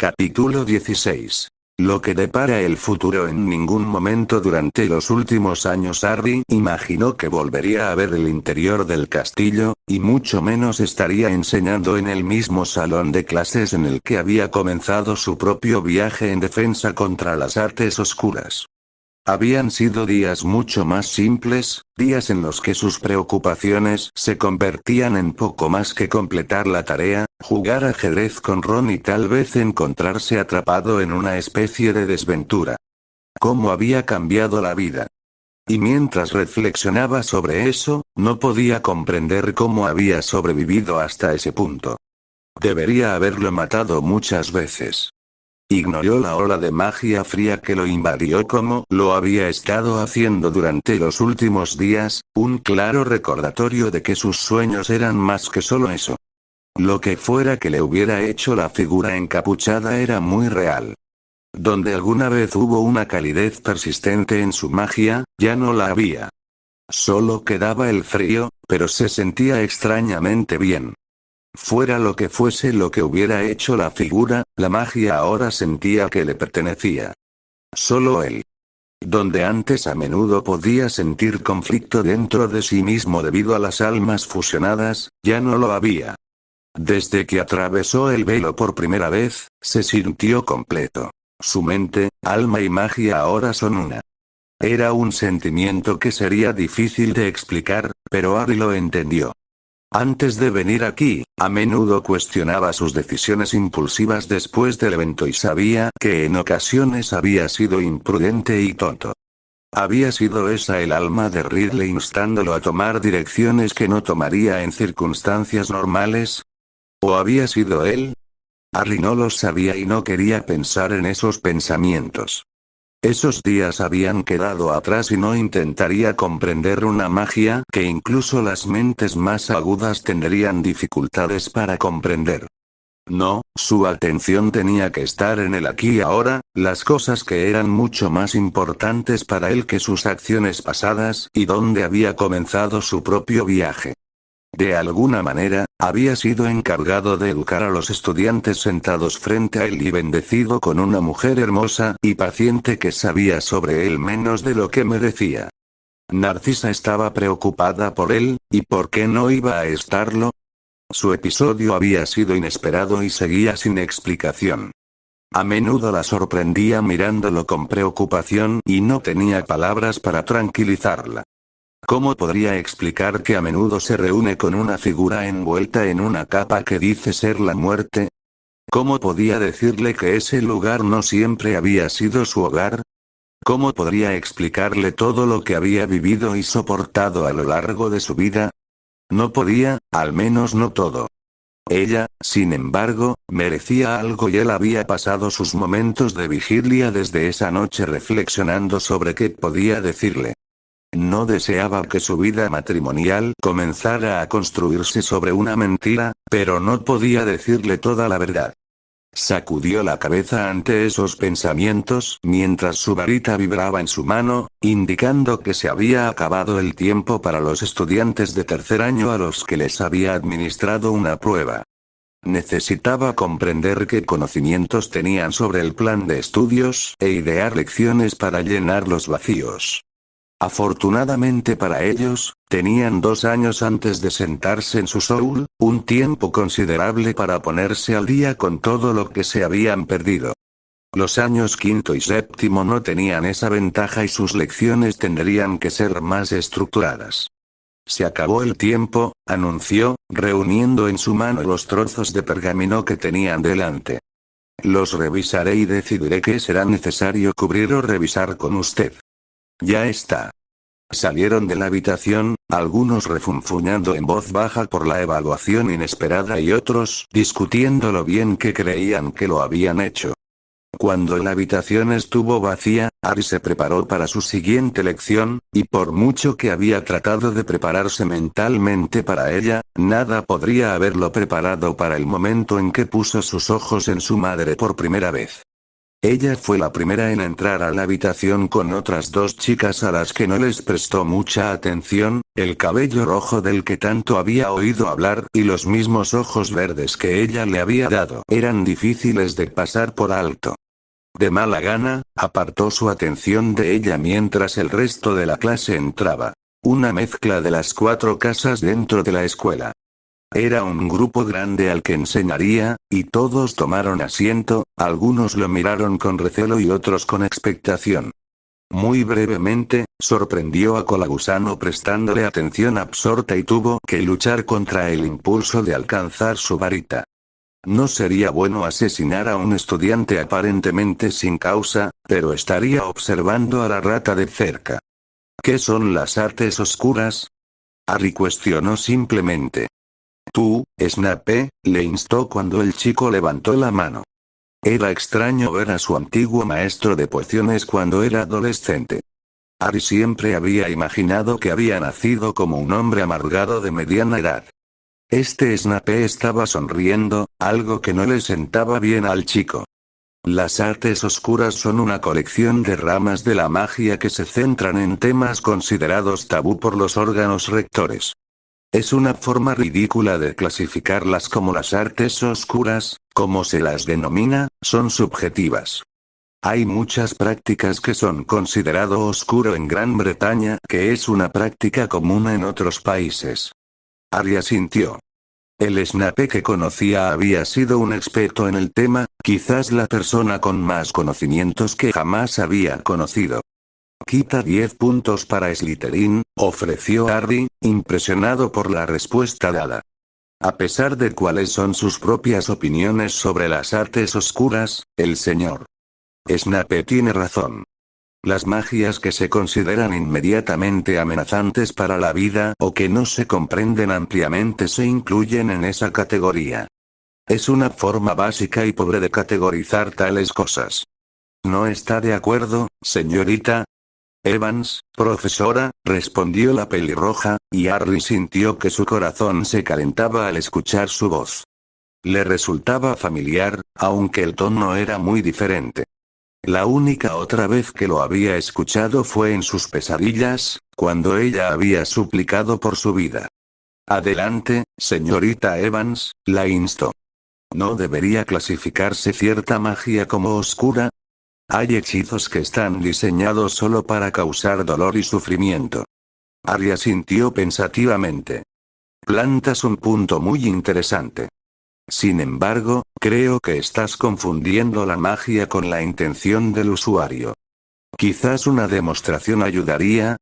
Capítulo 16. Lo que depara el futuro. En ningún momento durante los últimos años Harry imaginó que volvería a ver el interior del castillo, y mucho menos estaría enseñando en el mismo salón de clases en el que había comenzado su propio viaje en defensa contra las artes oscuras. Habían sido días mucho más simples, días en los que sus preocupaciones se convertían en poco más que completar la tarea, jugar ajedrez con Ron y tal vez encontrarse atrapado en una especie de desventura. ¿Cómo había cambiado la vida? Y mientras reflexionaba sobre eso, no podía comprender cómo había sobrevivido hasta ese punto. Debería haberlo matado muchas veces. Ignoró la ola de magia fría que lo invadió como lo había estado haciendo durante los últimos días, un claro recordatorio de que sus sueños eran más que solo eso. Lo que fuera que le hubiera hecho la figura encapuchada era muy real. Donde alguna vez hubo una calidez persistente en su magia, ya no la había. Solo quedaba el frío, pero se sentía extrañamente bien. Fuera lo que fuese lo que hubiera hecho la figura, la magia ahora sentía que le pertenecía. Solo él. Donde antes a menudo podía sentir conflicto dentro de sí mismo debido a las almas fusionadas, ya no lo había. Desde que atravesó el velo por primera vez, se sintió completo. Su mente, alma y magia ahora son una. Era un sentimiento que sería difícil de explicar, pero Harry lo entendió. Antes de venir aquí, a menudo cuestionaba sus decisiones impulsivas después del evento y sabía que en ocasiones había sido imprudente y tonto. ¿Había sido esa el alma de Ridley instándolo a tomar direcciones que no tomaría en circunstancias normales? ¿O había sido él? Harry no lo sabía y no quería pensar en esos pensamientos. Esos días habían quedado atrás y no intentaría comprender una magia que incluso las mentes más agudas tendrían dificultades para comprender. No, su atención tenía que estar en el aquí y ahora, las cosas que eran mucho más importantes para él que sus acciones pasadas y donde había comenzado su propio viaje. De alguna manera, había sido encargado de educar a los estudiantes sentados frente a él y bendecido con una mujer hermosa y paciente que sabía sobre él menos de lo que merecía. Narcisa estaba preocupada por él, ¿y por qué no iba a estarlo? Su episodio había sido inesperado y seguía sin explicación. A menudo la sorprendía mirándolo con preocupación y no tenía palabras para tranquilizarla. ¿Cómo podría explicar que a menudo se reúne con una figura envuelta en una capa que dice ser la muerte? ¿Cómo podía decirle que ese lugar no siempre había sido su hogar? ¿Cómo podría explicarle todo lo que había vivido y soportado a lo largo de su vida? No podía, al menos no todo. Ella, sin embargo, merecía algo y él había pasado sus momentos de vigilia desde esa noche reflexionando sobre qué podía decirle. No deseaba que su vida matrimonial comenzara a construirse sobre una mentira, pero no podía decirle toda la verdad. Sacudió la cabeza ante esos pensamientos mientras su varita vibraba en su mano, indicando que se había acabado el tiempo para los estudiantes de tercer año a los que les había administrado una prueba. Necesitaba comprender qué conocimientos tenían sobre el plan de estudios e idear lecciones para llenar los vacíos. Afortunadamente para ellos, tenían 2 años antes de sentarse en su soul, un tiempo considerable para ponerse al día con todo lo que se habían perdido. Los años quinto y séptimo no tenían esa ventaja y sus lecciones tendrían que ser más estructuradas. Se acabó el tiempo, anunció, reuniendo en su mano los trozos de pergamino que tenían delante. Los revisaré y decidiré qué será necesario cubrir o revisar con usted. Ya está. Salieron de la habitación, algunos refunfuñando en voz baja por la evaluación inesperada y otros discutiendo lo bien que creían que lo habían hecho. Cuando la habitación estuvo vacía, Harry se preparó para su siguiente lección, y por mucho que había tratado de prepararse mentalmente para ella, nada podría haberlo preparado para el momento en que puso sus ojos en su madre por primera vez. Ella fue la primera en entrar a la habitación con otras dos chicas a las que no les prestó mucha atención, el cabello rojo del que tanto había oído hablar y los mismos ojos verdes que ella le había dado eran difíciles de pasar por alto. De mala gana, apartó su atención de ella mientras el resto de la clase entraba. Una mezcla de las 4 casas dentro de la escuela. Era un grupo grande al que enseñaría, y todos tomaron asiento, algunos lo miraron con recelo y otros con expectación. Muy brevemente, sorprendió a Colagusano prestándole atención absorta y tuvo que luchar contra el impulso de alcanzar su varita. No sería bueno asesinar a un estudiante aparentemente sin causa, pero estaría observando a la rata de cerca. ¿Qué son las artes oscuras? Harry cuestionó simplemente. Tú, Snape, le instó cuando el chico levantó la mano. Era extraño ver a su antiguo maestro de pociones cuando era adolescente. Harry siempre había imaginado que había nacido como un hombre amargado de mediana edad. Este Snape estaba sonriendo, algo que no le sentaba bien al chico. Las artes oscuras son una colección de ramas de la magia que se centran en temas considerados tabú por los órganos rectores. Es una forma ridícula de clasificarlas como las artes oscuras, como se las denomina, son subjetivas. Hay muchas prácticas que son considerado oscuro en Gran Bretaña, que es una práctica común en otros países. Harry asintió. El Snape que conocía había sido un experto en el tema, quizás la persona con más conocimientos que jamás había conocido. Quita 10 puntos para Slytherin, ofreció Harry, impresionado por la respuesta dada. A pesar de cuáles son sus propias opiniones sobre las artes oscuras, el señor Snape tiene razón. Las magias que se consideran inmediatamente amenazantes para la vida o que no se comprenden ampliamente se incluyen en esa categoría. Es una forma básica y pobre de categorizar tales cosas. ¿No está de acuerdo, señorita Evans, profesora?, respondió la pelirroja, y Harry sintió que su corazón se calentaba al escuchar su voz. Le resultaba familiar, aunque el tono era muy diferente. La única otra vez que lo había escuchado fue en sus pesadillas, cuando ella había suplicado por su vida. Adelante, señorita Evans, la instó. ¿No debería clasificarse cierta magia como oscura? Hay hechizos que están diseñados solo para causar dolor y sufrimiento. Harry asintió pensativamente. Plantas un punto muy interesante. Sin embargo, creo que estás confundiendo la magia con la intención del usuario. Quizás una demostración ayudaría.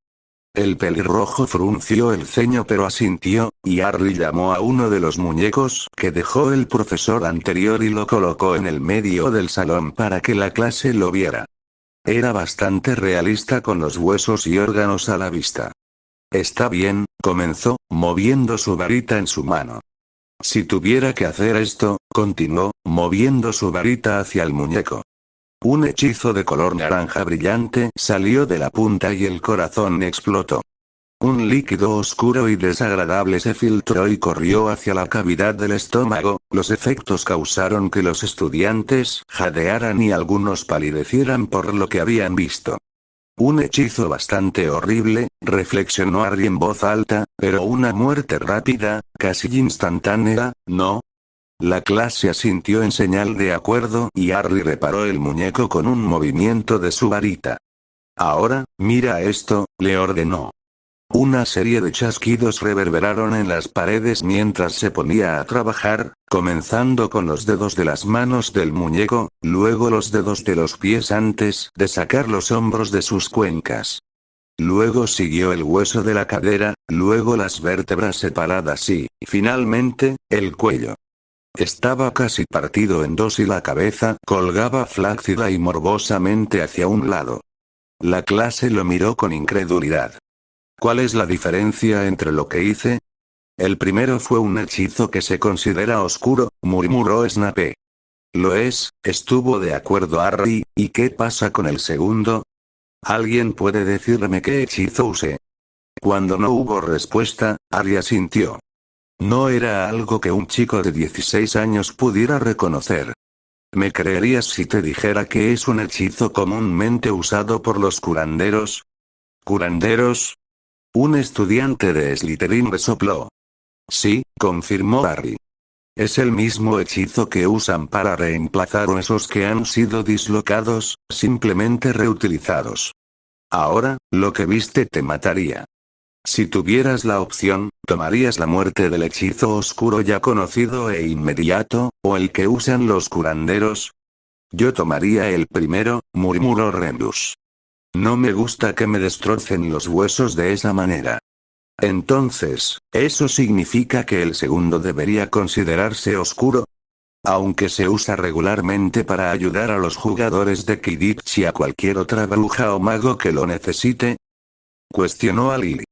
El pelirrojo frunció el ceño pero asintió, y Harry llamó a uno de los muñecos que dejó el profesor anterior y lo colocó en el medio del salón para que la clase lo viera. Era bastante realista con los huesos y órganos a la vista. Está bien, comenzó, moviendo su varita en su mano. Si tuviera que hacer esto, continuó, moviendo su varita hacia el muñeco. Un hechizo de color naranja brillante salió de la punta y el corazón explotó. Un líquido oscuro y desagradable se filtró y corrió hacia la cavidad del estómago. Los efectos causaron que los estudiantes jadearan y algunos palidecieran por lo que habían visto. Un hechizo bastante horrible, reflexionó Harry en voz alta, pero una muerte rápida, casi instantánea, ¿no? La clase asintió en señal de acuerdo y Harry reparó el muñeco con un movimiento de su varita. Ahora, mira esto, le ordenó. Una serie de chasquidos reverberaron en las paredes mientras se ponía a trabajar, comenzando con los dedos de las manos del muñeco, luego los dedos de los pies antes de sacar los hombros de sus cuencas. Luego siguió el hueso de la cadera, luego las vértebras separadas y, finalmente, el cuello. Estaba casi partido en dos y la cabeza colgaba flácida y morbosamente hacia un lado. La clase lo miró con incredulidad. ¿Cuál es la diferencia entre lo que hice? El primero fue un hechizo que se considera oscuro, murmuró Snape. Lo es, estuvo de acuerdo Harry, ¿y qué pasa con el segundo? ¿Alguien puede decirme qué hechizo usé? Cuando no hubo respuesta, Harry asintió. No era algo que un chico de 16 años pudiera reconocer. ¿Me creerías si te dijera que es un hechizo comúnmente usado por los curanderos? ¿Curanderos? Un estudiante de Slytherin resopló. Sí, confirmó Harry. Es el mismo hechizo que usan para reemplazar huesos que han sido dislocados, simplemente reutilizados. Ahora, lo que viste te mataría. Si tuvieras la opción, ¿tomarías la muerte del hechizo oscuro ya conocido e inmediato, o el que usan los curanderos? Yo tomaría el primero, murmuró Remus. No me gusta que me destrocen los huesos de esa manera. Entonces, ¿eso significa que el segundo debería considerarse oscuro? Aunque se usa regularmente para ayudar a los jugadores de Quidditch y a cualquier otra bruja o mago que lo necesite, cuestionó a Lily.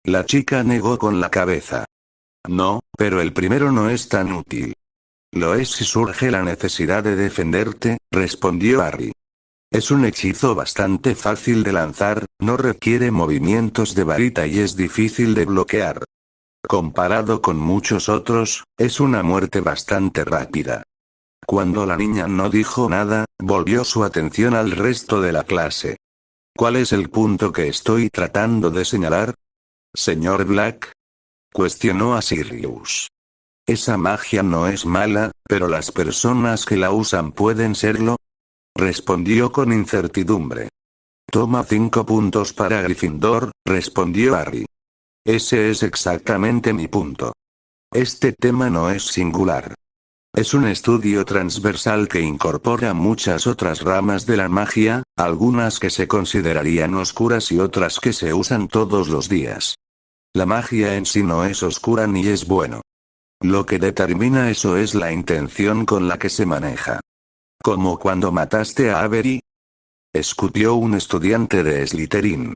La chica negó con la cabeza. No, pero el primero no es tan útil. Lo es si surge la necesidad de defenderte, respondió Harry. Es un hechizo bastante fácil de lanzar, no requiere movimientos de varita y es difícil de bloquear. Comparado con muchos otros, es una muerte bastante rápida. Cuando la niña no dijo nada, volvió su atención al resto de la clase. ¿Cuál es el punto que estoy tratando de señalar? Señor Black, cuestionó a Sirius. Esa magia no es mala, pero las personas que la usan pueden serlo. Respondió con incertidumbre. Toma 5 puntos para Gryffindor, respondió Harry. Ese es exactamente mi punto. Este tema no es singular. Es un estudio transversal que incorpora muchas otras ramas de la magia, algunas que se considerarían oscuras y otras que se usan todos los días. La magia en sí no es oscura ni es bueno. Lo que determina eso es la intención con la que se maneja. ¿Como cuando mataste a Avery? Escupió un estudiante de Slytherin.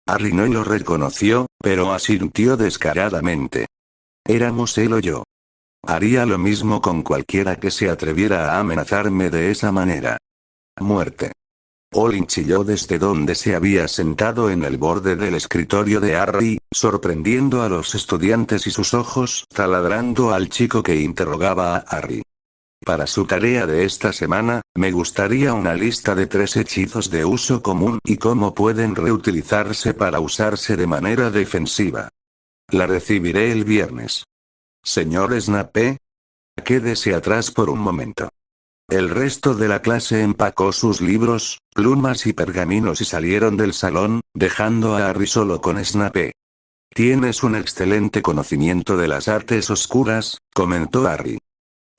Harry no lo reconoció, pero asintió descaradamente. Éramos él o yo. Haría lo mismo con cualquiera que se atreviera a amenazarme de esa manera. Muerte. Olin chilló desde donde se había sentado en el borde del escritorio de Harry, sorprendiendo a los estudiantes y sus ojos taladrando al chico que interrogaba a Harry. Para su tarea de esta semana, me gustaría una lista de 3 hechizos de uso común y cómo pueden reutilizarse para usarse de manera defensiva. La recibiré el viernes. Señor Snape, quédese atrás por un momento. El resto de la clase empacó sus libros, plumas y pergaminos y salieron del salón, dejando a Harry solo con Snape. Tienes un excelente conocimiento de las artes oscuras, comentó Harry.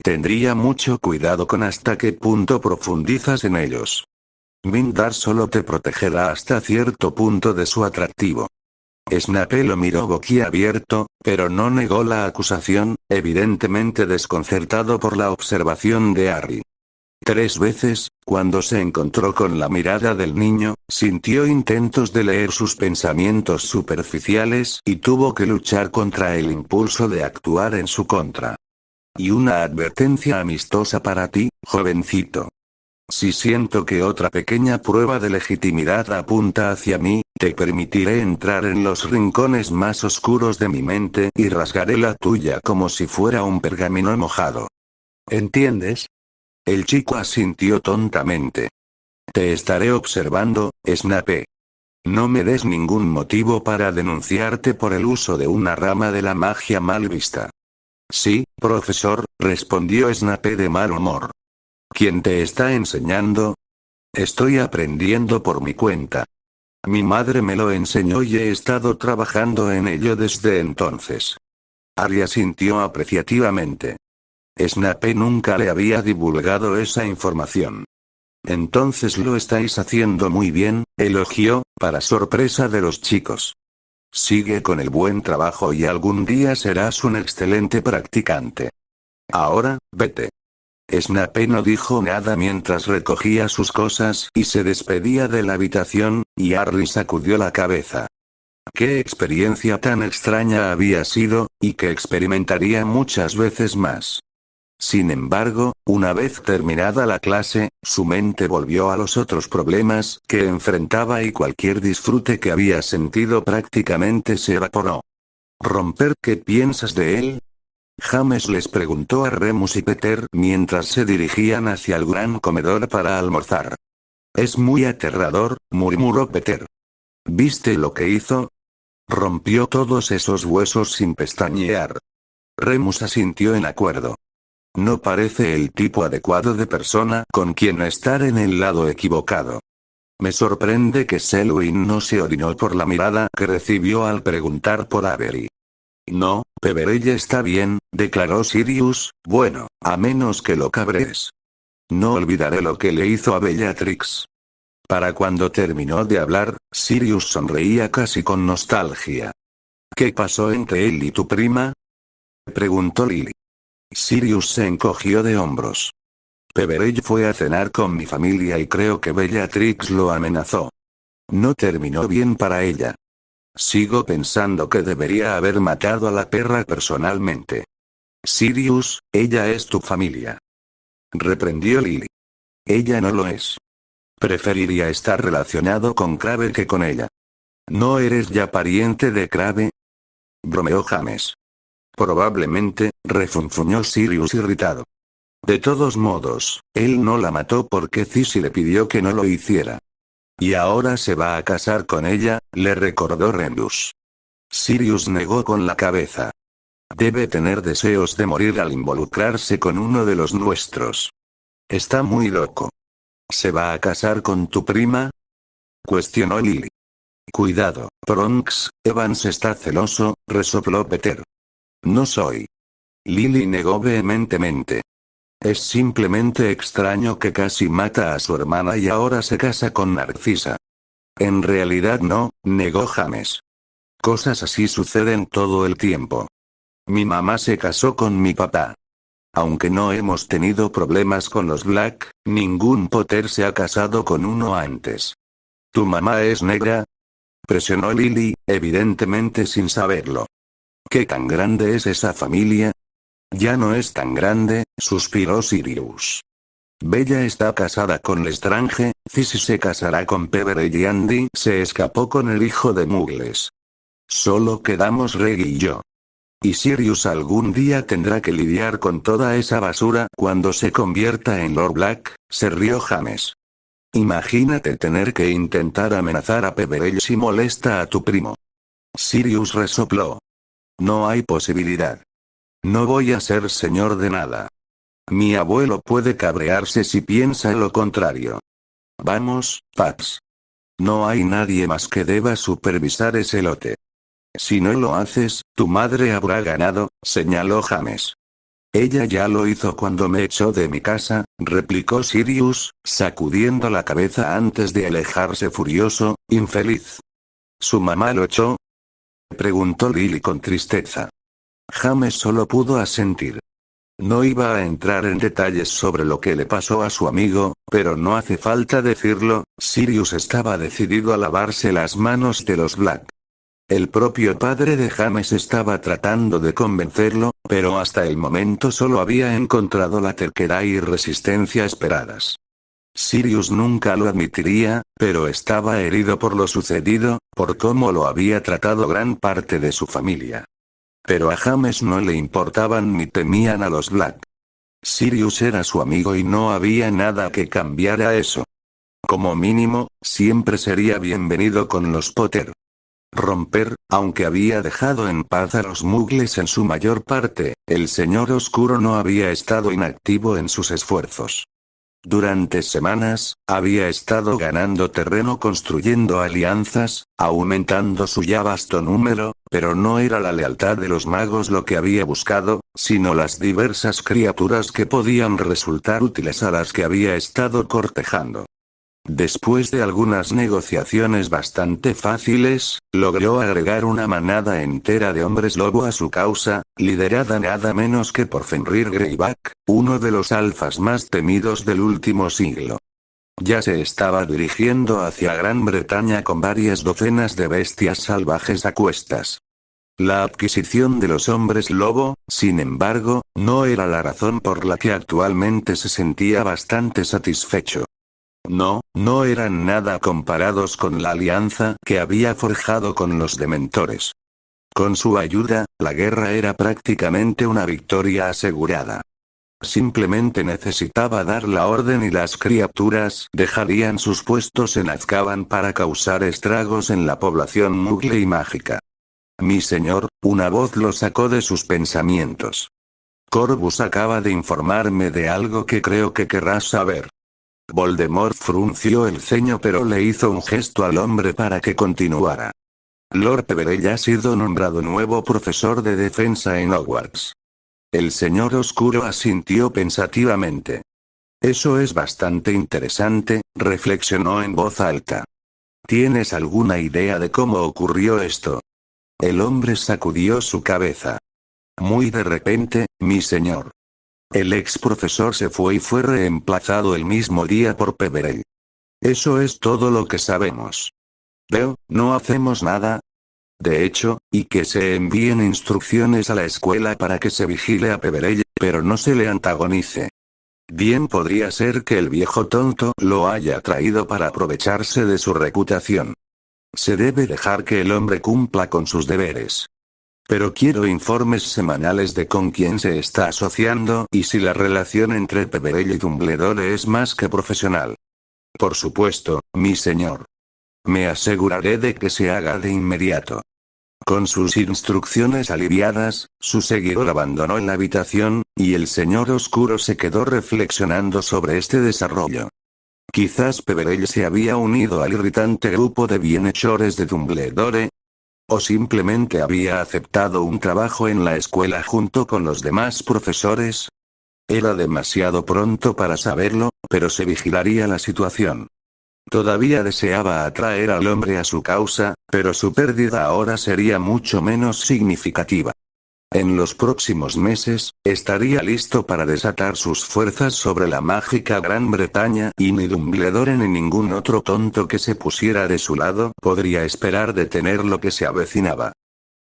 Tendría mucho cuidado con hasta qué punto profundizas en ellos. Mindar solo te protegerá hasta cierto punto de su atractivo. Snape lo miró boquiabierto, pero no negó la acusación, evidentemente desconcertado por la observación de Harry. 3 veces, cuando se encontró con la mirada del niño, sintió intentos de leer sus pensamientos superficiales y tuvo que luchar contra el impulso de actuar en su contra. Y una advertencia amistosa para ti, jovencito. Si siento que otra pequeña prueba de legitimidad apunta hacia mí, te permitiré entrar en los rincones más oscuros de mi mente y rasgaré la tuya como si fuera un pergamino mojado. ¿Entiendes? El chico asintió tontamente. Te estaré observando, Snape. No me des ningún motivo para denunciarte por el uso de una rama de la magia mal vista. Sí, profesor, respondió Snape de mal humor. ¿Quién te está enseñando? Estoy aprendiendo por mi cuenta. Mi madre me lo enseñó y he estado trabajando en ello desde entonces. Harry asintió apreciativamente. Snape nunca le había divulgado esa información. Entonces lo estáis haciendo muy bien, elogió, para sorpresa de los chicos. Sigue con el buen trabajo y algún día serás un excelente practicante. Ahora, vete. Snape no dijo nada mientras recogía sus cosas y se despedía de la habitación, y Harry sacudió la cabeza. Qué experiencia tan extraña había sido, y que experimentaría muchas veces más. Sin embargo, una vez terminada la clase, su mente volvió a los otros problemas que enfrentaba y cualquier disfrute que había sentido prácticamente se evaporó. ¿Romper? ¿Qué piensas de él? James les preguntó a Remus y Peter mientras se dirigían hacia el gran comedor para almorzar. Es muy aterrador, murmuró Peter. ¿Viste lo que hizo? Rompió todos esos huesos sin pestañear. Remus asintió en acuerdo. No parece el tipo adecuado de persona con quien estar en el lado equivocado. Me sorprende que Selwyn no se orinó por la mirada que recibió al preguntar por Avery. No, Peverell está bien, declaró Sirius, bueno, a menos que lo cabrees. No olvidaré lo que le hizo a Bellatrix. Para cuando terminó de hablar, Sirius sonreía casi con nostalgia. ¿Qué pasó entre él y tu prima? Preguntó Lily. Sirius se encogió de hombros. Peverell fue a cenar con mi familia y creo que Bellatrix lo amenazó. No terminó bien para ella. Sigo pensando que debería haber matado a la perra personalmente. Sirius, ella es tu familia. Reprendió Lily. Ella no lo es. Preferiría estar relacionado con Crabbe que con ella. ¿No eres ya pariente de Crabbe? Bromeó James. Probablemente, refunfuñó Sirius irritado. De todos modos, él no la mató porque Cissy le pidió que no lo hiciera. Y ahora se va a casar con ella, le recordó Remus. Sirius negó con la cabeza. Debe tener deseos de morir al involucrarse con uno de los nuestros. Está muy loco. ¿Se va a casar con tu prima? Cuestionó Lily. Cuidado, Bronx, Evans está celoso, resopló Peter. No soy. Lily negó vehementemente. Es simplemente extraño que casi mata a su hermana y ahora se casa con Narcisa. En realidad no, negó James. Cosas así suceden todo el tiempo. Mi mamá se casó con mi papá. Aunque no hemos tenido problemas con los Black, ningún Potter se ha casado con uno antes. ¿Tu mamá es negra? Presionó Lily, evidentemente sin saberlo. ¿Qué tan grande es esa familia? Ya no es tan grande, suspiró Sirius. Bella está casada con Lestrange, Cissy se casará con Peverell y Andy se escapó con el hijo de Muggles. Solo quedamos Reggie y yo. Y Sirius algún día tendrá que lidiar con toda esa basura cuando se convierta en Lord Black, se rió James. Imagínate tener que intentar amenazar a Peverell si molesta a tu primo. Sirius resopló. No hay posibilidad. No voy a ser señor de nada. Mi abuelo puede cabrearse si piensa lo contrario. Vamos, Paps. No hay nadie más que deba supervisar ese lote. Si no lo haces, tu madre habrá ganado, señaló James. Ella ya lo hizo cuando me echó de mi casa, replicó Sirius, sacudiendo la cabeza antes de alejarse furioso, infeliz. ¿Su mamá lo echó? Preguntó Lily con tristeza. James solo pudo asentir. No iba a entrar en detalles sobre lo que le pasó a su amigo, pero no hace falta decirlo, Sirius estaba decidido a lavarse las manos de los Black. El propio padre de James estaba tratando de convencerlo, pero hasta el momento solo había encontrado la terquedad y resistencia esperadas. Sirius nunca lo admitiría, pero estaba herido por lo sucedido, por cómo lo había tratado gran parte de su familia. Pero a James no le importaban ni temían a los Black. Sirius era su amigo y no había nada que cambiara eso. Como mínimo, siempre sería bienvenido con los Potter. Romper, aunque había dejado en paz a los Muggles en su mayor parte, el Señor Oscuro no había estado inactivo en sus esfuerzos. Durante semanas, había estado ganando terreno construyendo alianzas, aumentando su ya vasto número, pero no era la lealtad de los magos lo que había buscado, sino las diversas criaturas que podían resultar útiles a las que había estado cortejando. Después de algunas negociaciones bastante fáciles, logró agregar una manada entera de hombres lobo a su causa, liderada nada menos que por Fenrir Greyback, uno de los alfas más temidos del último siglo. Ya se estaba dirigiendo hacia Gran Bretaña con varias docenas de bestias salvajes a cuestas. La adquisición de los hombres lobo, sin embargo, no era la razón por la que actualmente se sentía bastante satisfecho. No eran nada comparados con la alianza que había forjado con los dementores. Con su ayuda, la guerra era prácticamente una victoria asegurada. Simplemente necesitaba dar la orden y las criaturas dejarían sus puestos en Azkaban para causar estragos en la población mugle y mágica. Mi señor, una voz lo sacó de sus pensamientos. Corvus acaba de informarme de algo que creo que querrás saber. Voldemort frunció el ceño pero le hizo un gesto al hombre para que continuara. Lord Peverell ha sido nombrado nuevo profesor de defensa en Hogwarts. El señor oscuro asintió pensativamente. Eso es bastante interesante, reflexionó en voz alta. ¿Tienes alguna idea de cómo ocurrió esto? El hombre sacudió su cabeza. Muy de repente, mi señor. El ex profesor se fue y fue reemplazado el mismo día por Peverell. Eso es todo lo que sabemos. Veo, no hacemos nada. De hecho, y que se envíen instrucciones a la escuela para que se vigile a Peverell, pero no se le antagonice. Bien podría ser que el viejo tonto lo haya traído para aprovecharse de su reputación. Se debe dejar que el hombre cumpla con sus deberes. Pero quiero informes semanales de con quién se está asociando y si la relación entre Peverell y Dumbledore es más que profesional. Por supuesto, mi señor. Me aseguraré de que se haga de inmediato. Con sus instrucciones aliviadas, su seguidor abandonó la habitación, y el señor oscuro se quedó reflexionando sobre este desarrollo. Quizás Peverell se había unido al irritante grupo de bienhechores de Dumbledore. O simplemente había aceptado un trabajo en la escuela junto con los demás profesores. Era demasiado pronto para saberlo, pero se vigilaría la situación. Todavía deseaba atraer al hombre a su causa, pero su pérdida ahora sería mucho menos significativa. En los próximos meses, estaría listo para desatar sus fuerzas sobre la mágica Gran Bretaña y ni Dumbledore ni ningún otro tonto que se pusiera de su lado podría esperar detener lo que se avecinaba.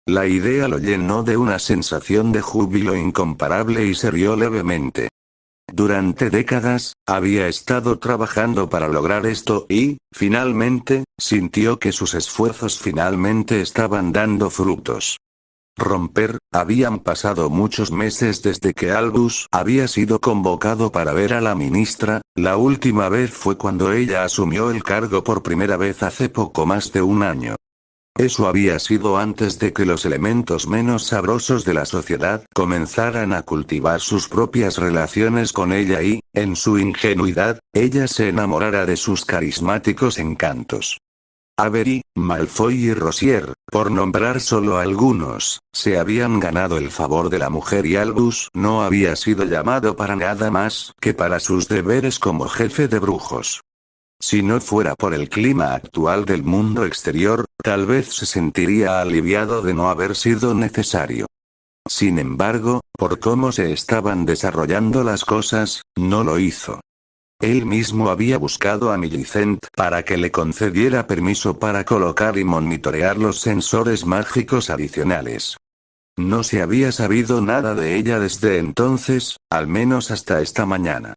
La idea lo llenó de una sensación de júbilo incomparable y se rió levemente. Durante décadas, había estado trabajando para lograr esto y, finalmente, sintió que sus esfuerzos finalmente estaban dando frutos. Habían pasado muchos meses desde que Albus había sido convocado para ver a la ministra, la última vez fue cuando ella asumió el cargo por primera vez hace poco más de un año. Eso había sido antes de que los elementos menos sabrosos de la sociedad comenzaran a cultivar sus propias relaciones con ella y, en su ingenuidad, ella se enamorara de sus carismáticos encantos. Avery, Malfoy y Rosier, por nombrar solo algunos, se habían ganado el favor de la mujer y Albus no había sido llamado para nada más que para sus deberes como jefe de brujos. Si no fuera por el clima actual del mundo exterior, tal vez se sentiría aliviado de no haber sido necesario. Sin embargo, por cómo se estaban desarrollando las cosas, no lo hizo. Él mismo había buscado a Millicent para que le concediera permiso para colocar y monitorear los sensores mágicos adicionales. No se había sabido nada de ella desde entonces, al menos hasta esta mañana.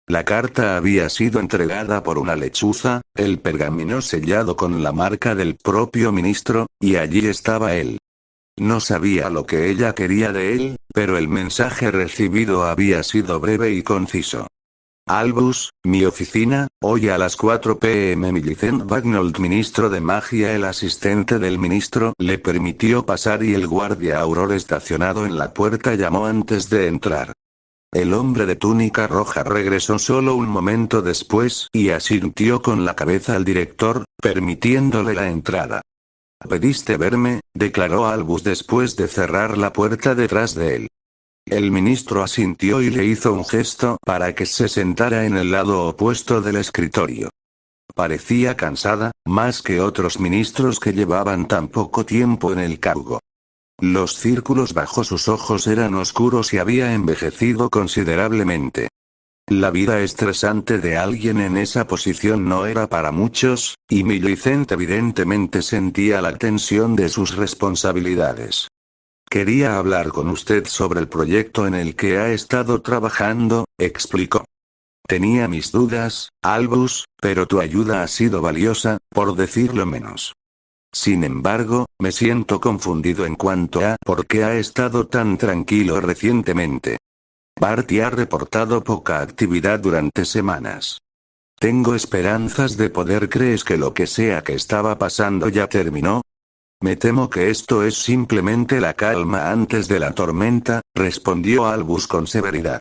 La carta había sido entregada por una lechuza, el pergamino sellado con la marca del propio ministro, y allí estaba él. No sabía lo que ella quería de él, pero el mensaje recibido había sido breve y conciso. Albus, mi oficina, hoy a las 4 p.m. Millicent Bagnold, ministro de magia. El asistente del ministro le permitió pasar y el guardia Auror estacionado en la puerta llamó antes de entrar. El hombre de túnica roja regresó solo un momento después y asintió con la cabeza al director, permitiéndole la entrada. «¿Pediste verme?», declaró Albus después de cerrar la puerta detrás de él. El ministro asintió y le hizo un gesto para que se sentara en el lado opuesto del escritorio. Parecía cansada, más que otros ministros que llevaban tan poco tiempo en el cargo. Los círculos bajo sus ojos eran oscuros y había envejecido considerablemente. La vida estresante de alguien en esa posición no era para muchos, y Millicent evidentemente sentía la tensión de sus responsabilidades. «Quería hablar con usted sobre el proyecto en el que ha estado trabajando», explicó. «Tenía mis dudas, Albus, pero tu ayuda ha sido valiosa, por decirlo menos». Sin embargo, me siento confundido en cuanto a por qué ha estado tan tranquilo recientemente. Barty ha reportado poca actividad durante semanas. Tengo esperanzas de poder creer que lo que sea que estaba pasando ya terminó. Me temo que esto es simplemente la calma antes de la tormenta, respondió Albus con severidad.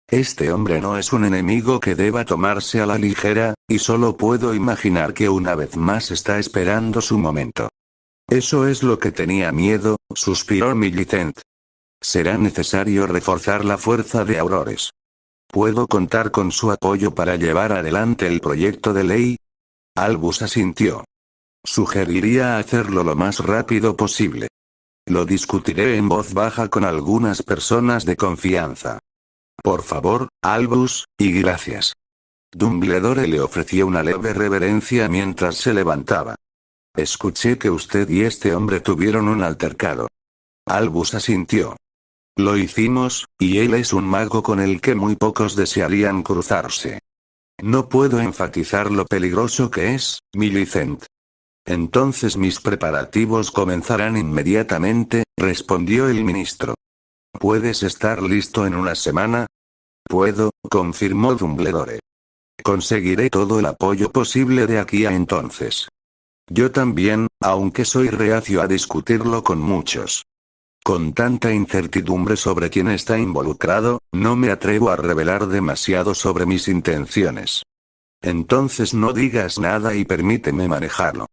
Este hombre no es un enemigo que deba tomarse a la ligera, y solo puedo imaginar que una vez más está esperando su momento. Eso es lo que tenía miedo, suspiró Millicent. Será necesario reforzar la fuerza de Aurores. ¿Puedo contar con su apoyo para llevar adelante el proyecto de ley? Albus asintió. Sugeriría hacerlo lo más rápido posible. Lo discutiré en voz baja con algunas personas de confianza. Por favor, Albus, y gracias. Dumbledore le ofreció una leve reverencia mientras se levantaba. Escuché que usted y este hombre tuvieron un altercado. Albus asintió. Lo hicimos, y él es un mago con el que muy pocos desearían cruzarse. No puedo enfatizar lo peligroso que es, Millicent. Entonces mis preparativos comenzarán inmediatamente, respondió el ministro. ¿Puedes estar listo en una semana? Puedo, confirmó Dumbledore. Conseguiré todo el apoyo posible de aquí a entonces. Yo también, aunque soy reacio a discutirlo con muchos. Con tanta incertidumbre sobre quién está involucrado, no me atrevo a revelar demasiado sobre mis intenciones. Entonces no digas nada y permíteme manejarlo.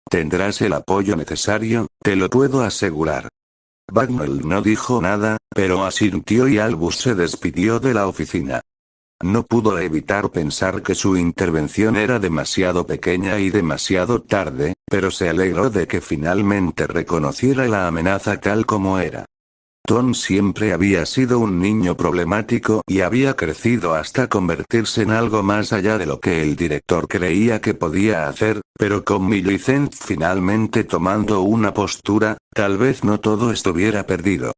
Tendrás el apoyo necesario, te lo puedo asegurar. Bagnell no dijo nada, pero asintió y Albus se despidió de la oficina. No pudo evitar pensar que su intervención era demasiado pequeña y demasiado tarde, pero se alegró de que finalmente reconociera la amenaza tal como era. Tom siempre había sido un niño problemático y había crecido hasta convertirse en algo más allá de lo que el director creía que podía hacer, pero con Millicent finalmente tomando una postura, tal vez no todo estuviera perdido.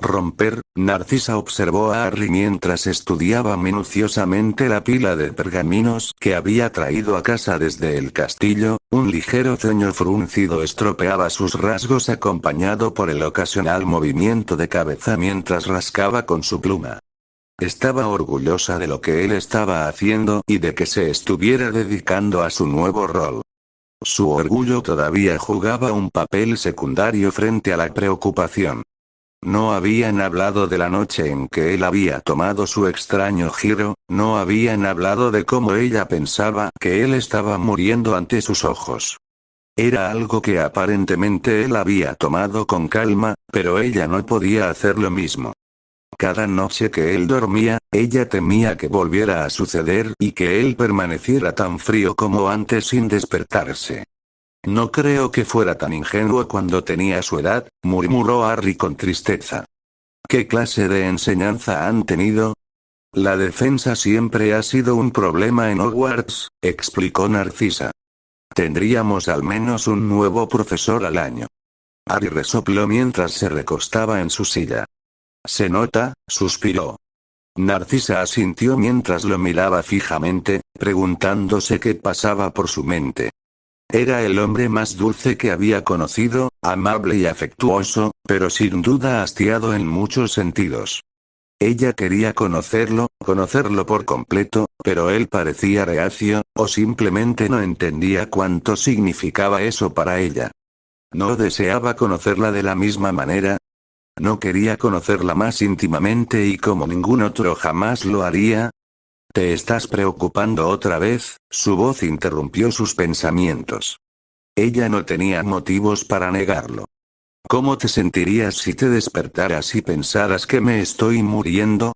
Romper, Narcisa observó a Harry mientras estudiaba minuciosamente la pila de pergaminos que había traído a casa desde el castillo, un ligero ceño fruncido estropeaba sus rasgos acompañado por el ocasional movimiento de cabeza mientras rascaba con su pluma. Estaba orgullosa de lo que él estaba haciendo y de que se estuviera dedicando a su nuevo rol. Su orgullo todavía jugaba un papel secundario frente a la preocupación. No habían hablado de la noche en que él había tomado su extraño giro, no habían hablado de cómo ella pensaba que él estaba muriendo ante sus ojos. Era algo que aparentemente él había tomado con calma, pero ella no podía hacer lo mismo. Cada noche que él dormía, ella temía que volviera a suceder y que él permaneciera tan frío como antes sin despertarse. No creo que fuera tan ingenuo cuando tenía su edad, murmuró Harry con tristeza. ¿Qué clase de enseñanza han tenido? La defensa siempre ha sido un problema en Hogwarts, explicó Narcisa. Tendríamos al menos un nuevo profesor al año. Harry resopló mientras se recostaba en su silla. Se nota, suspiró. Narcisa asintió mientras lo miraba fijamente, preguntándose qué pasaba por su mente. Era el hombre más dulce que había conocido, amable y afectuoso, pero sin duda hastiado en muchos sentidos. Ella quería conocerlo por completo, pero él parecía reacio, o simplemente no entendía cuánto significaba eso para ella. No deseaba conocerla de la misma manera. No quería conocerla más íntimamente y como ningún otro jamás lo haría. ¿Te estás preocupando otra vez? Su voz interrumpió sus pensamientos. Ella no tenía motivos para negarlo. ¿Cómo te sentirías si te despertaras y pensaras que me estoy muriendo?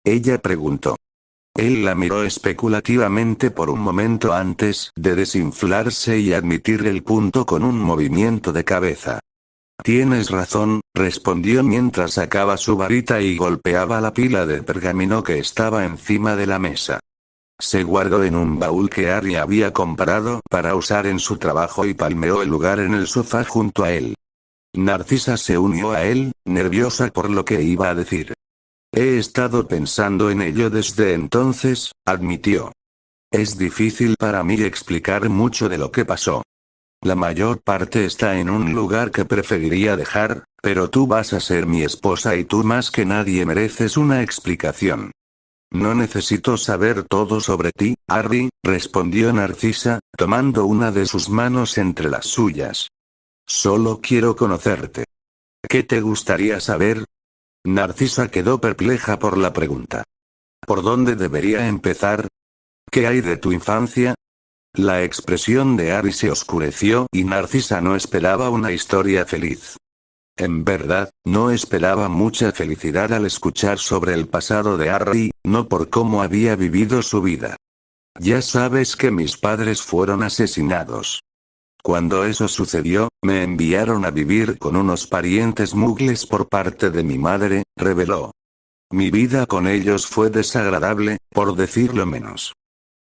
Ella preguntó. Él la miró especulativamente por un momento antes de desinflarse y admitir el punto con un movimiento de cabeza. Tienes razón, respondió mientras sacaba su varita y golpeaba la pila de pergamino que estaba encima de la mesa. Se guardó en un baúl que Harry había comprado para usar en su trabajo y palmeó el lugar en el sofá junto a él. Narcisa se unió a él, nerviosa por lo que iba a decir. He estado pensando en ello desde entonces, admitió. Es difícil para mí explicar mucho de lo que pasó. La mayor parte está en un lugar que preferiría dejar, pero tú vas a ser mi esposa y tú más que nadie mereces una explicación. No necesito saber todo sobre ti, Harry, respondió Narcisa, tomando una de sus manos entre las suyas. Solo quiero conocerte. ¿Qué te gustaría saber? Narcisa quedó perpleja por la pregunta. ¿Por dónde debería empezar? ¿Qué hay de tu infancia? La expresión de Harry se oscureció y Narcisa no esperaba una historia feliz. En verdad, no esperaba mucha felicidad al escuchar sobre el pasado de Harry, no por cómo había vivido su vida. Ya sabes que mis padres fueron asesinados. Cuando eso sucedió, me enviaron a vivir con unos parientes muggles por parte de mi madre, reveló. Mi vida con ellos fue desagradable, por decirlo menos.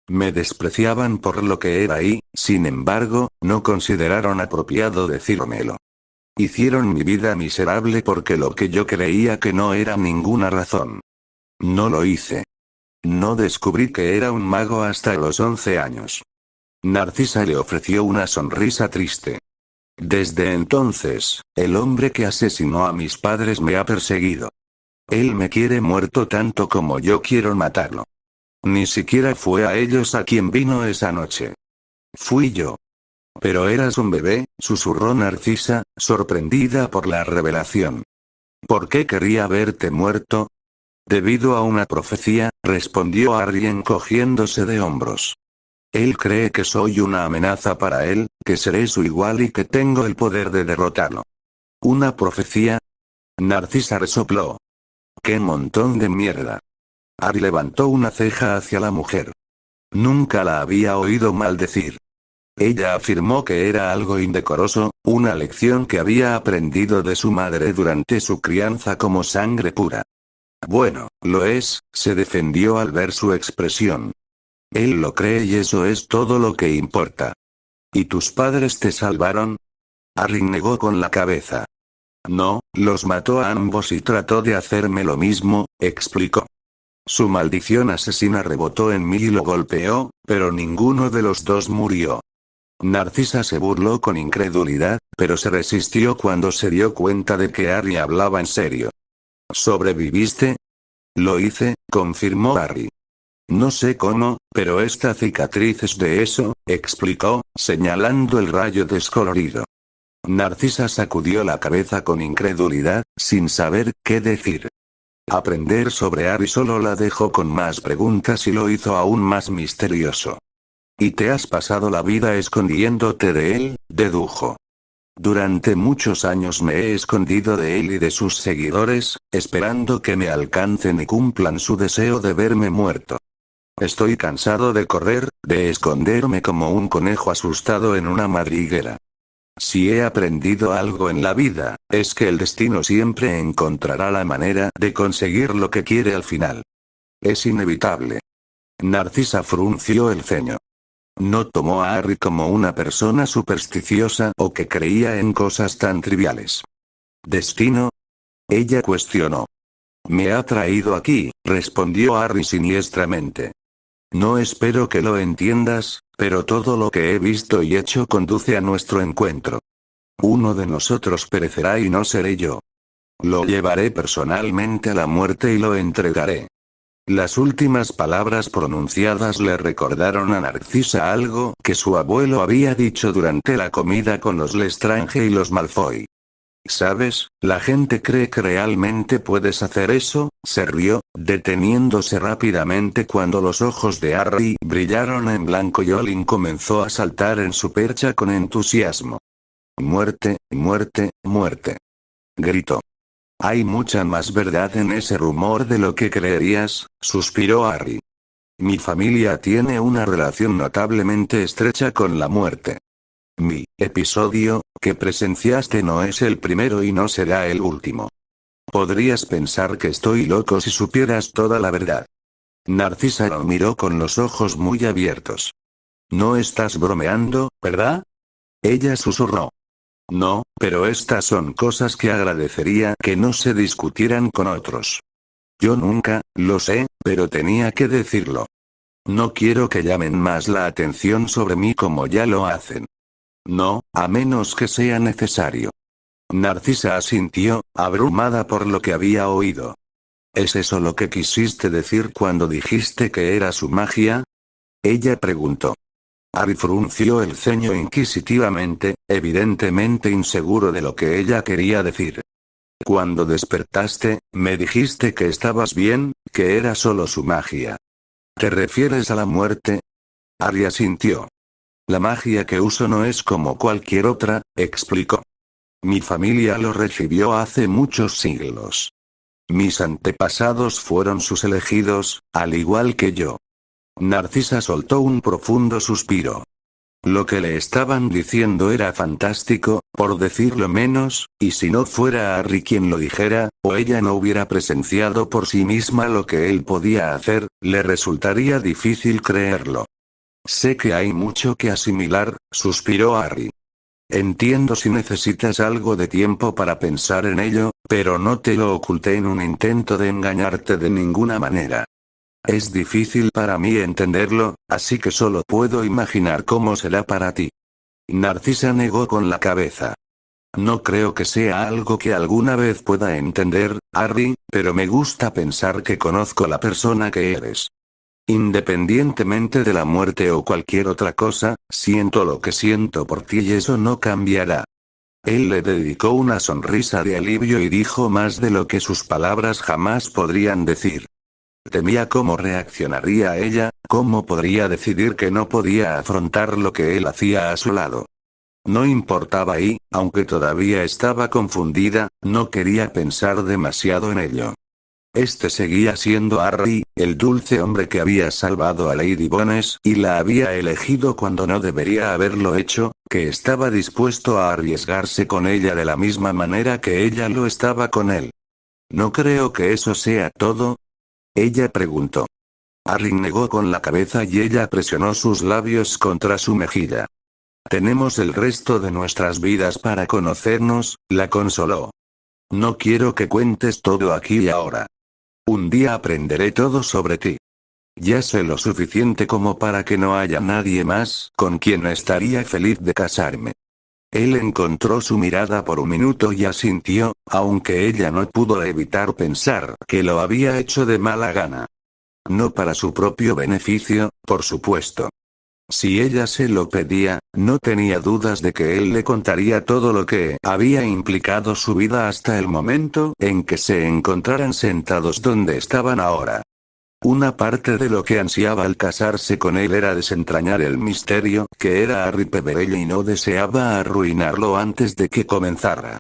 Me despreciaban por lo que era y, sin embargo, no consideraron apropiado decírmelo. Hicieron mi vida miserable porque lo que yo creía que no era ninguna razón. No lo hice. No descubrí que era un mago hasta los 11 años. Narcisa le ofreció una sonrisa triste. Desde entonces, el hombre que asesinó a mis padres me ha perseguido. Él me quiere muerto tanto como yo quiero matarlo. Ni siquiera fue a ellos a quien vino esa noche. Fui yo. Pero eras un bebé, susurró Narcisa, sorprendida por la revelación. ¿Por qué quería verte muerto? Debido a una profecía, respondió Harry encogiéndose de hombros. Él cree que soy una amenaza para él, que seré su igual y que tengo el poder de derrotarlo. ¿Una profecía? Narcisa resopló. ¡Qué montón de mierda! Harry levantó una ceja hacia la mujer. Nunca la había oído maldecir. Ella afirmó que era algo indecoroso, una lección que había aprendido de su madre durante su crianza como sangre pura. Bueno, lo es, se defendió al ver su expresión. Él lo cree y eso es todo lo que importa. ¿Y tus padres te salvaron? Harry negó con la cabeza. No, los mató a ambos y trató de hacerme lo mismo, explicó. Su maldición asesina rebotó en mí y lo golpeó, pero ninguno de los dos murió. Narcisa se burló con incredulidad, pero se resistió cuando se dio cuenta de que Harry hablaba en serio. ¿Sobreviviste? Lo hice, confirmó Harry. No sé cómo, pero esta cicatriz es de eso, explicó, señalando el rayo descolorido. Narcisa sacudió la cabeza con incredulidad, sin saber qué decir. Aprender sobre Harry solo la dejó con más preguntas y lo hizo aún más misterioso. ¿Y te has pasado la vida escondiéndote de él? Dedujo. Durante muchos años me he escondido de él y de sus seguidores, esperando que me alcancen y cumplan su deseo de verme muerto. Estoy cansado de correr, de esconderme como un conejo asustado en una madriguera. Si he aprendido algo en la vida, es que el destino siempre encontrará la manera de conseguir lo que quiere al final. Es inevitable. Narcisa frunció el ceño. No tomó a Harry como una persona supersticiosa o que creía en cosas tan triviales. ¿Destino? Ella cuestionó. Me ha traído aquí, respondió Harry siniestramente. No espero que lo entiendas, pero todo lo que he visto y hecho conduce a nuestro encuentro. Uno de nosotros perecerá y no seré yo. Lo llevaré personalmente a la muerte y lo entregaré. Las últimas palabras pronunciadas le recordaron a Narcisa algo que su abuelo había dicho durante la comida con los Lestrange y los Malfoy. ¿Sabes? La gente cree que realmente puedes hacer eso, se rió, deteniéndose rápidamente cuando los ojos de Harry brillaron en blanco y Olin comenzó a saltar en su percha con entusiasmo. Muerte, muerte, muerte. Gritó. Hay mucha más verdad en ese rumor de lo que creerías, suspiró Harry. Mi familia tiene una relación notablemente estrecha con la muerte. Mi episodio, que presenciaste no es el primero y no será el último. Podrías pensar que estoy loco si supieras toda la verdad. Narcisa lo miró con los ojos muy abiertos. No estás bromeando, ¿verdad? Ella susurró. No, pero estas son cosas que agradecería que no se discutieran con otros. Yo nunca, lo sé, pero tenía que decirlo. No quiero que llamen más la atención sobre mí como ya lo hacen. No, a menos que sea necesario. Narcisa asintió, abrumada por lo que había oído. ¿Es eso lo que quisiste decir cuando dijiste que era su magia? Ella preguntó. Harry frunció el ceño inquisitivamente, evidentemente inseguro de lo que ella quería decir. Cuando despertaste, me dijiste que estabas bien, que era solo su magia. ¿Te refieres a la muerte? Harry asintió. La magia que uso no es como cualquier otra, explicó. Mi familia lo recibió hace muchos siglos. Mis antepasados fueron sus elegidos, al igual que yo. Narcisa soltó un profundo suspiro. Lo que le estaban diciendo era fantástico, por decirlo menos, y si no fuera Harry quien lo dijera, o ella no hubiera presenciado por sí misma lo que él podía hacer, le resultaría difícil creerlo. Sé que hay mucho que asimilar, suspiró Harry. Entiendo si necesitas algo de tiempo para pensar en ello, pero no te lo oculté en un intento de engañarte de ninguna manera. Es difícil para mí entenderlo, así que solo puedo imaginar cómo será para ti. Narcisa negó con la cabeza. No creo que sea algo que alguna vez pueda entender, Harry, pero me gusta pensar que conozco la persona que eres. Independientemente de la muerte o cualquier otra cosa, siento lo que siento por ti y eso no cambiará. Él le dedicó una sonrisa de alivio y dijo más de lo que sus palabras jamás podrían decir. Temía cómo reaccionaría ella, cómo podría decidir que no podía afrontar lo que él hacía a su lado. No importaba y, aunque todavía estaba confundida, no quería pensar demasiado en ello. Este seguía siendo Harry, el dulce hombre que había salvado a Lady Bones y la había elegido cuando no debería haberlo hecho, que estaba dispuesto a arriesgarse con ella de la misma manera que ella lo estaba con él. ¿No creo que eso sea todo? Ella preguntó. Harry negó con la cabeza y ella presionó sus labios contra su mejilla. Tenemos el resto de nuestras vidas para conocernos, la consoló. No quiero que cuentes todo aquí y ahora. Un día aprenderé todo sobre ti. Ya sé lo suficiente como para que no haya nadie más con quien estaría feliz de casarme. Él encontró su mirada por un minuto y asintió, aunque ella no pudo evitar pensar que lo había hecho de mala gana. No para su propio beneficio, por supuesto. Si ella se lo pedía, no tenía dudas de que él le contaría todo lo que había implicado su vida hasta el momento en que se encontraran sentados donde estaban ahora. Una parte de lo que ansiaba al casarse con él era desentrañar el misterio que era Harry Peverell y no deseaba arruinarlo antes de que comenzara.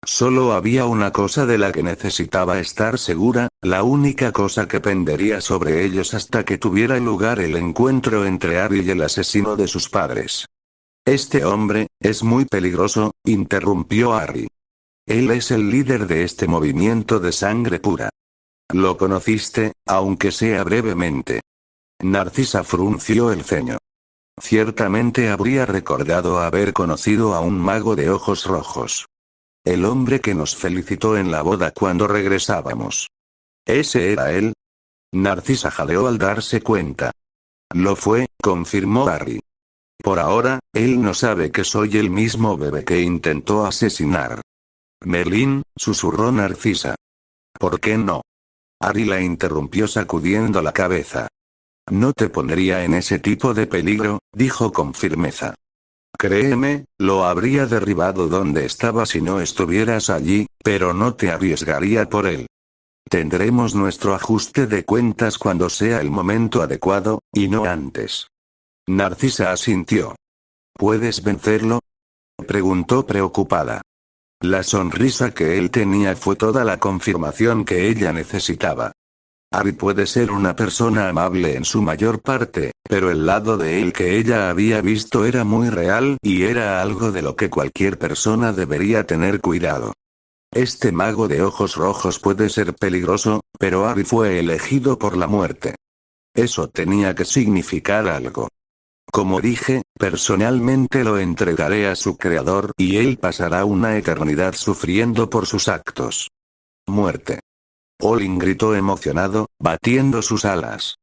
Solo había una cosa de la que necesitaba estar segura, la única cosa que pendería sobre ellos hasta que tuviera lugar el encuentro entre Harry y el asesino de sus padres. Este hombre, es muy peligroso, interrumpió Harry. Él es el líder de este movimiento de sangre pura. Lo conociste, aunque sea brevemente. Narcisa frunció el ceño. Ciertamente habría recordado haber conocido a un mago de ojos rojos. El hombre que nos felicitó en la boda cuando regresábamos. ¿Ese era él? Narcisa jadeó al darse cuenta. Lo fue, confirmó Harry. Por ahora, él no sabe que soy el mismo bebé que intentó asesinar. Merlín, susurró Narcisa. ¿Por qué no? Harry la interrumpió sacudiendo la cabeza. No te pondría en ese tipo de peligro, dijo con firmeza. Créeme, lo habría derribado donde estaba si no estuvieras allí, pero no te arriesgaría por él. Tendremos nuestro ajuste de cuentas cuando sea el momento adecuado, y no antes. Narcisa asintió. ¿Puedes vencerlo? Preguntó preocupada. La sonrisa que él tenía fue toda la confirmación que ella necesitaba. Harry puede ser una persona amable en su mayor parte, pero el lado de él que ella había visto era muy real y era algo de lo que cualquier persona debería tener cuidado. Este mago de ojos rojos puede ser peligroso, pero Harry fue elegido por la muerte. Eso tenía que significar algo. Como dije, personalmente lo entregaré a su creador y él pasará una eternidad sufriendo por sus actos. Muerte. Olin gritó emocionado, batiendo sus alas.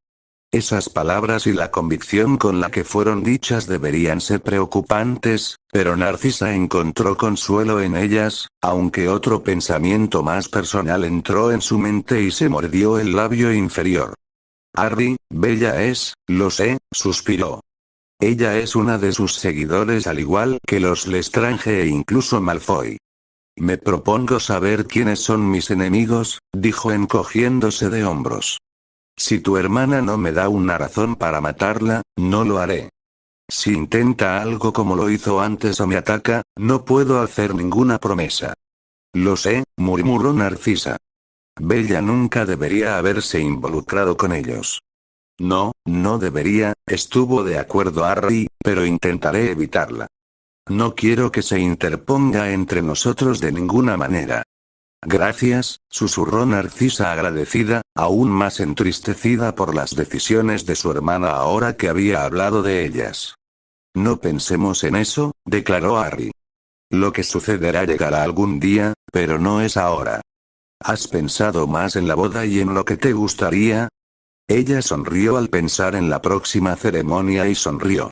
Esas palabras y la convicción con la que fueron dichas deberían ser preocupantes, Pero Narcisa encontró consuelo en ellas, aunque otro pensamiento más personal entró en su mente y se mordió el labio inferior. Harry, bella es, lo sé, suspiró. Ella es una de sus seguidores al igual que los Lestrange e incluso Malfoy. Me propongo saber quiénes son mis enemigos, dijo encogiéndose de hombros. Si tu hermana no me da una razón para matarla, no lo haré. Si intenta algo como lo hizo antes o me ataca, no puedo hacer ninguna promesa. Lo sé, murmuró Narcisa. Bella nunca debería haberse involucrado con ellos. No, no debería, estuvo de acuerdo Harry, pero intentaré evitarla. No quiero que se interponga entre nosotros de ninguna manera. Gracias, susurró Narcisa agradecida, aún más entristecida por las decisiones de su hermana ahora que había hablado de ellas. No pensemos en eso, declaró Harry. Lo que sucederá llegará algún día, pero no es ahora. ¿Has pensado más en la boda y en lo que te gustaría? Ella sonrió al pensar en la próxima ceremonia y sonrió.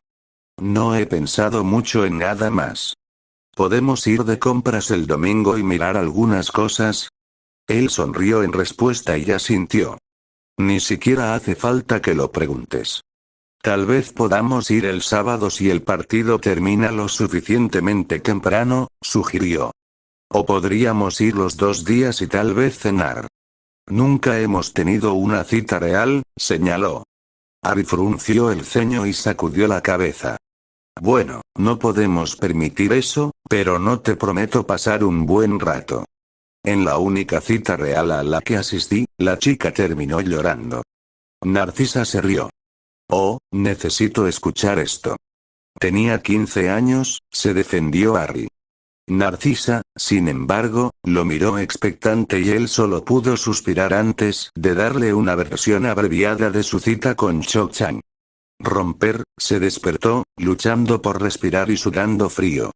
No he pensado mucho en nada más. ¿Podemos ir de compras el domingo y mirar algunas cosas? Él sonrió en respuesta y asintió. Ni siquiera hace falta que lo preguntes. Tal vez podamos ir el sábado si el partido termina lo suficientemente temprano, sugirió. O podríamos ir los 2 días y tal vez cenar. Nunca hemos tenido una cita real, señaló. Harry frunció el ceño y sacudió la cabeza. Bueno, no podemos permitir eso, pero no te prometo pasar un buen rato. En la única cita real a la que asistí, la chica terminó llorando. Narcisa se rió. Oh, necesito escuchar esto. Tenía 15 años, se defendió Harry. Narcisa, sin embargo, lo miró expectante y él solo pudo suspirar antes de darle una versión abreviada de su cita con Cho Chang. Romper, se despertó, luchando por respirar y sudando frío.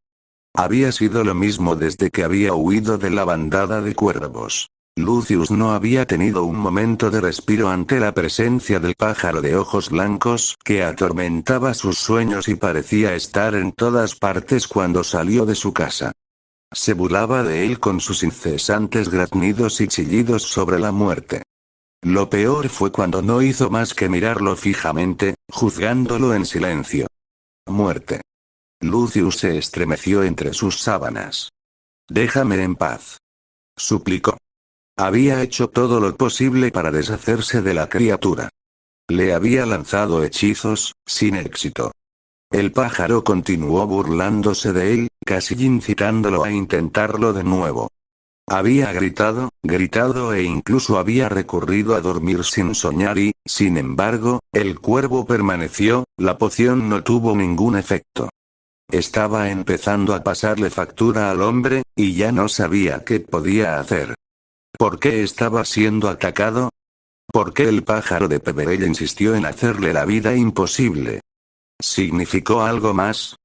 Había sido lo mismo desde que había huido de la bandada de cuervos. Lucius no había tenido un momento de respiro ante la presencia del pájaro de ojos blancos que atormentaba sus sueños y parecía estar en todas partes cuando salió de su casa. Se burlaba de él con sus incesantes graznidos y chillidos sobre la muerte. Lo peor fue cuando no hizo más que mirarlo fijamente, juzgándolo en silencio. Muerte. Lucius se estremeció entre sus sábanas. Déjame en paz. Suplicó. Había hecho todo lo posible para deshacerse de la criatura. Le había lanzado hechizos, sin éxito. El pájaro continuó burlándose de él, casi incitándolo a intentarlo de nuevo. Había gritado e incluso había recurrido a dormir sin soñar y, sin embargo, el cuervo permaneció, la poción no tuvo ningún efecto. Estaba empezando a pasarle factura al hombre, y ya no sabía qué podía hacer. ¿Por qué estaba siendo atacado? ¿Por qué el pájaro de Peverell insistió en hacerle la vida imposible? ¿Significó algo más?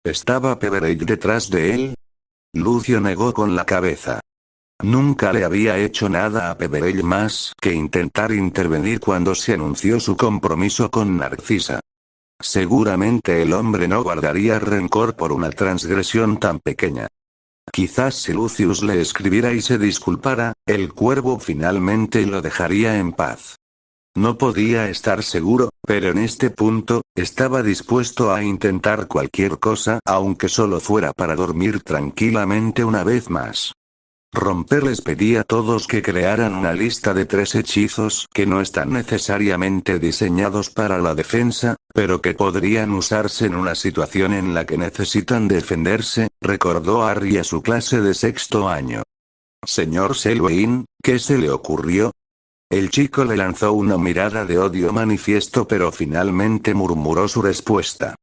¿Estaba Peverell detrás de él? Lucio negó con la cabeza. Nunca le había hecho nada a Peverell más que intentar intervenir cuando se anunció su compromiso con Narcisa. Seguramente el hombre no guardaría rencor por una transgresión tan pequeña. Quizás si Lucius le escribiera y se disculpara, el cuervo finalmente lo dejaría en paz. No podía estar seguro, pero en este punto, estaba dispuesto a intentar cualquier cosa, aunque solo fuera para dormir tranquilamente una vez más. Romper les pedía a todos que crearan una lista de 3 hechizos que no están necesariamente diseñados para la defensa, pero que podrían usarse en una situación en la que necesitan defenderse, recordó Harry a su clase de 6º año. Señor Selwyn, ¿qué se le ocurrió? El chico le lanzó una mirada de odio manifiesto pero finalmente murmuró su respuesta.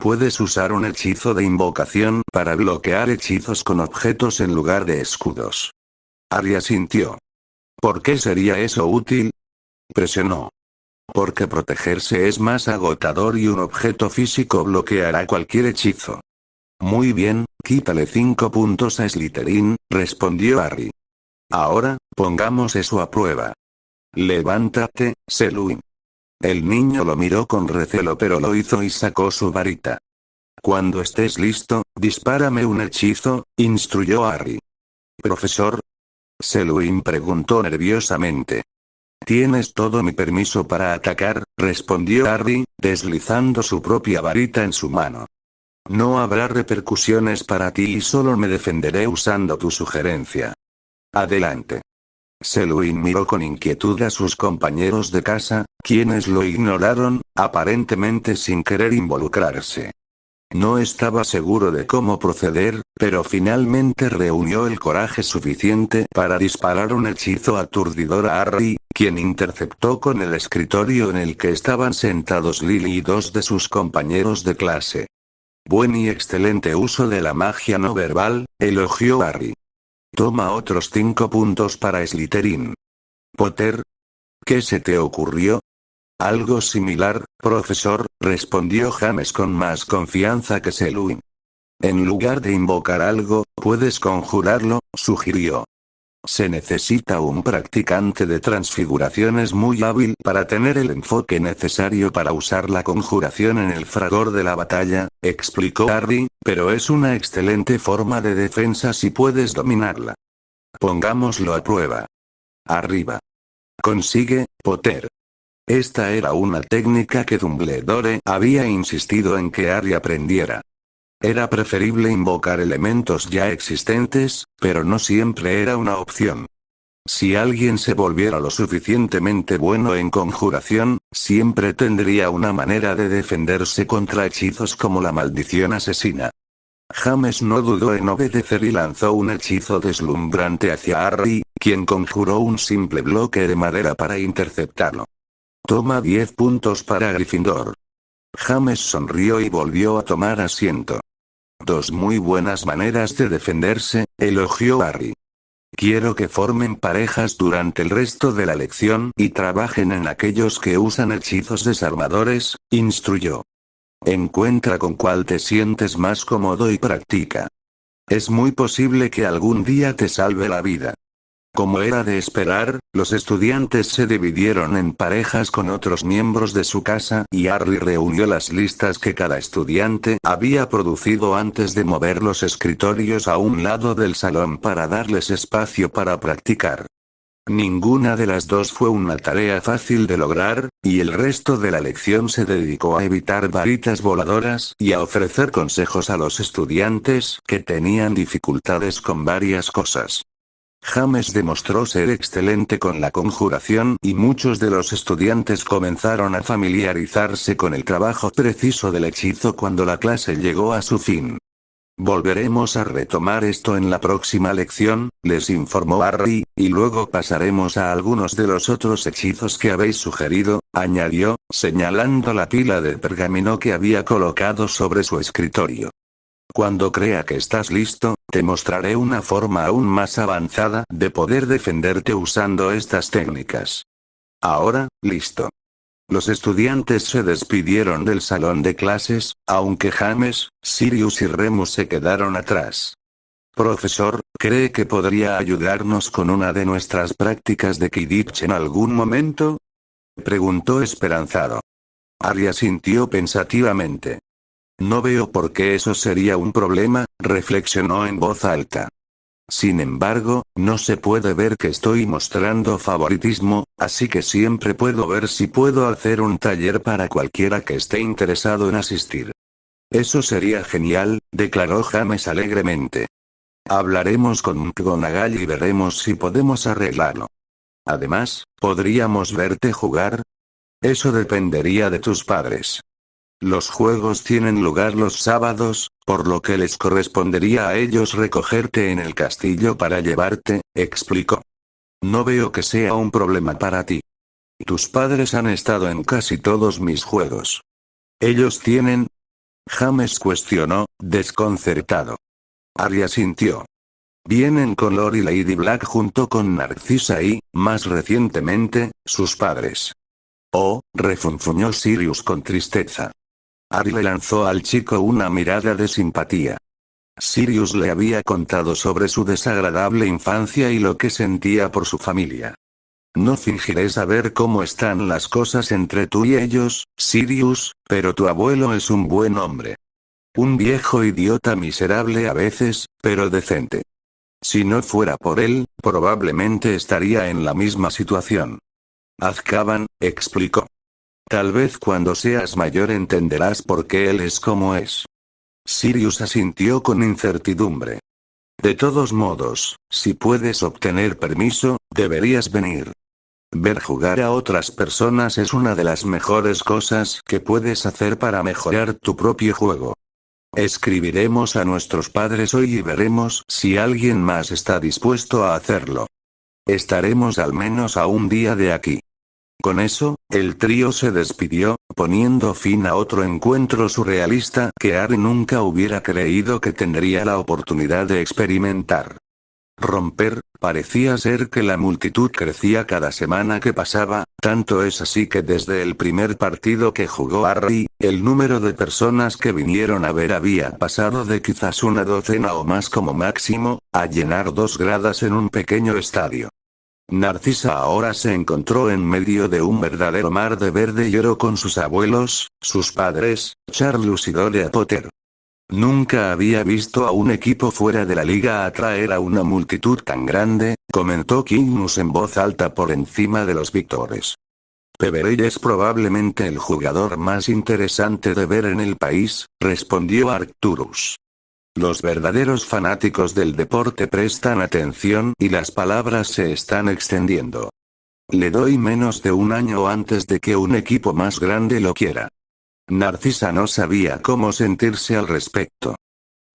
Puedes usar un hechizo de invocación para bloquear hechizos con objetos en lugar de escudos. Harry asintió. ¿Por qué sería eso útil? Presionó. Porque protegerse es más agotador y un objeto físico bloqueará cualquier hechizo. Muy bien, quítale 5 puntos a Slytherin, respondió Harry. Ahora, pongamos eso a prueba. Levántate, Selwyn. El niño lo miró con recelo pero lo hizo y sacó su varita. Cuando estés listo, dispárame un hechizo, instruyó Harry. ¿Profesor? Selwyn preguntó nerviosamente. Tienes todo mi permiso para atacar, respondió Harry, deslizando su propia varita en su mano. No habrá repercusiones para ti y solo me defenderé usando tu sugerencia. Adelante. Selwyn miró con inquietud a sus compañeros de casa, quienes lo ignoraron, aparentemente sin querer involucrarse. No estaba seguro de cómo proceder, pero finalmente reunió el coraje suficiente para disparar un hechizo aturdidor a Harry, quien interceptó con el escritorio en el que estaban sentados Lily y dos de sus compañeros de clase. Buen y excelente uso de la magia no verbal, elogió Harry. Toma otros 5 puntos para Slytherin. Potter. ¿Qué se te ocurrió? Algo similar, profesor, respondió James con más confianza que Selwyn. En lugar de invocar algo, puedes conjurarlo, sugirió. Se necesita un practicante de transfiguraciones muy hábil para tener el enfoque necesario para usar la conjuración en el fragor de la batalla, explicó Harry, pero es una excelente forma de defensa si puedes dominarla. Pongámoslo a prueba. Arriba. Consigue, Potter. Esta era una técnica que Dumbledore había insistido en que Harry aprendiera. Era preferible invocar elementos ya existentes, pero no siempre era una opción. Si alguien se volviera lo suficientemente bueno en conjuración, siempre tendría una manera de defenderse contra hechizos como la maldición asesina. James no dudó en obedecer y lanzó un hechizo deslumbrante hacia Harry, quien conjuró un simple bloque de madera para interceptarlo. Toma 10 puntos para Gryffindor. James sonrió y volvió a tomar asiento. Dos muy buenas maneras de defenderse, elogió Harry. Quiero que formen parejas durante el resto de la lección y trabajen en aquellos que usan hechizos desarmadores, instruyó. Encuentra con cuál te sientes más cómodo y practica. Es muy posible que algún día te salve la vida. Como era de esperar, los estudiantes se dividieron en parejas con otros miembros de su casa y Harry reunió las listas que cada estudiante había producido antes de mover los escritorios a un lado del salón para darles espacio para practicar. Ninguna de las dos fue una tarea fácil de lograr, y el resto de la lección se dedicó a evitar varitas voladoras y a ofrecer consejos a los estudiantes que tenían dificultades con varias cosas. James demostró ser excelente con la conjuración y muchos de los estudiantes comenzaron a familiarizarse con el trabajo preciso del hechizo cuando la clase llegó a su fin. Volveremos a retomar esto en la próxima lección, les informó Harry, y luego pasaremos a algunos de los otros hechizos que habéis sugerido, añadió, señalando la pila de pergamino que había colocado sobre su escritorio. Cuando crea que estás listo, te mostraré una forma aún más avanzada de poder defenderte usando estas técnicas. Ahora, listo. Los estudiantes se despidieron del salón de clases, aunque James, Sirius y Remus se quedaron atrás. Profesor, ¿cree que podría ayudarnos con una de nuestras prácticas de Quidditch en algún momento? Preguntó esperanzado. Harry asintió pensativamente. No veo por qué eso sería un problema, reflexionó en voz alta. Sin embargo, no se puede ver que estoy mostrando favoritismo, así que siempre puedo ver si puedo hacer un taller para cualquiera que esté interesado en asistir. Eso sería genial, declaró James alegremente. Hablaremos con McGonagall y veremos si podemos arreglarlo. Además, ¿podríamos verte jugar? Eso dependería de tus padres. Los juegos tienen lugar los sábados, por lo que les correspondería a ellos recogerte en el castillo para llevarte, explicó. No veo que sea un problema para ti. Tus padres han estado en casi todos mis juegos. ¿Ellos tienen? James cuestionó, desconcertado. Harry asintió. Vienen con Lord y Lady Black junto con Narcisa y, más recientemente, sus padres. Oh, refunfuñó Sirius con tristeza. Harry le lanzó al chico una mirada de simpatía. Sirius le había contado sobre su desagradable infancia y lo que sentía por su familia. No fingiré saber cómo están las cosas entre tú y ellos, Sirius, pero tu abuelo es un buen hombre. Un viejo idiota miserable a veces, pero decente. Si no fuera por él, probablemente estaría en la misma situación. Azkaban, explicó. Tal vez cuando seas mayor entenderás por qué él es como es. Sirius asintió con incertidumbre. De todos modos, si puedes obtener permiso, deberías venir. Ver jugar a otras personas es una de las mejores cosas que puedes hacer para mejorar tu propio juego. Escribiremos a nuestros padres hoy y veremos si alguien más está dispuesto a hacerlo. Estaremos al menos a un día de aquí. Con eso, el trío se despidió, poniendo fin a otro encuentro surrealista que Harry nunca hubiera creído que tendría la oportunidad de experimentar. Parecía ser que la multitud crecía cada semana que pasaba, tanto es así que desde el primer partido que jugó Harry, el número de personas que vinieron a ver había pasado de quizás una docena o más como máximo, a llenar 2 gradas en un pequeño estadio. Narcisa ahora se encontró en medio de un verdadero mar de verde y oro con sus abuelos, sus padres, Charles y Dora Potter. Nunca había visto a un equipo fuera de la liga atraer a una multitud tan grande, comentó Quirrell en voz alta por encima de los víctores. Peverell es probablemente el jugador más interesante de ver en el país, respondió Arcturus. Los verdaderos fanáticos del deporte prestan atención y las palabras se están extendiendo. Le doy menos de un año antes de que un equipo más grande lo quiera. Narcisa no sabía cómo sentirse al respecto.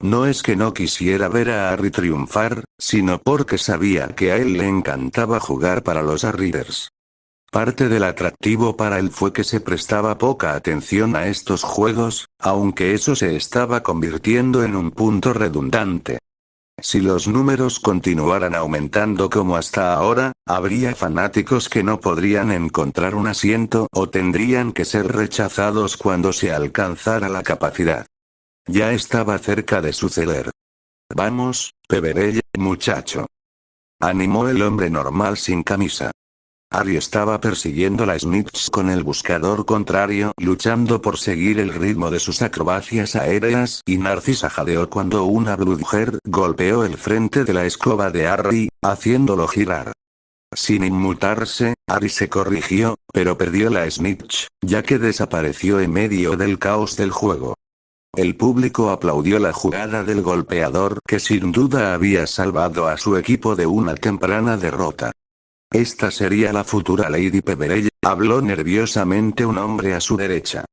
No es que no quisiera ver a Harry triunfar, sino porque sabía que a él le encantaba jugar para los Riders. Parte del atractivo para él fue que se prestaba poca atención a estos juegos, aunque eso se estaba convirtiendo en un punto redundante. Si los números continuaran aumentando como hasta ahora, habría fanáticos que no podrían encontrar un asiento o tendrían que ser rechazados cuando se alcanzara la capacidad. Ya estaba cerca de suceder. Vamos, Peverell, muchacho. Animó el hombre normal sin camisa. Harry estaba persiguiendo la snitch con el buscador contrario, luchando por seguir el ritmo de sus acrobacias aéreas, y Narcisa jadeó cuando una Bludger golpeó el frente de la escoba de Harry, haciéndolo girar. Sin inmutarse, Harry se corrigió, pero perdió la snitch, ya que desapareció en medio del caos del juego. El público aplaudió la jugada del golpeador que sin duda había salvado a su equipo de una temprana derrota. Esta sería la futura Lady Peverell, habló nerviosamente un hombre a su derecha.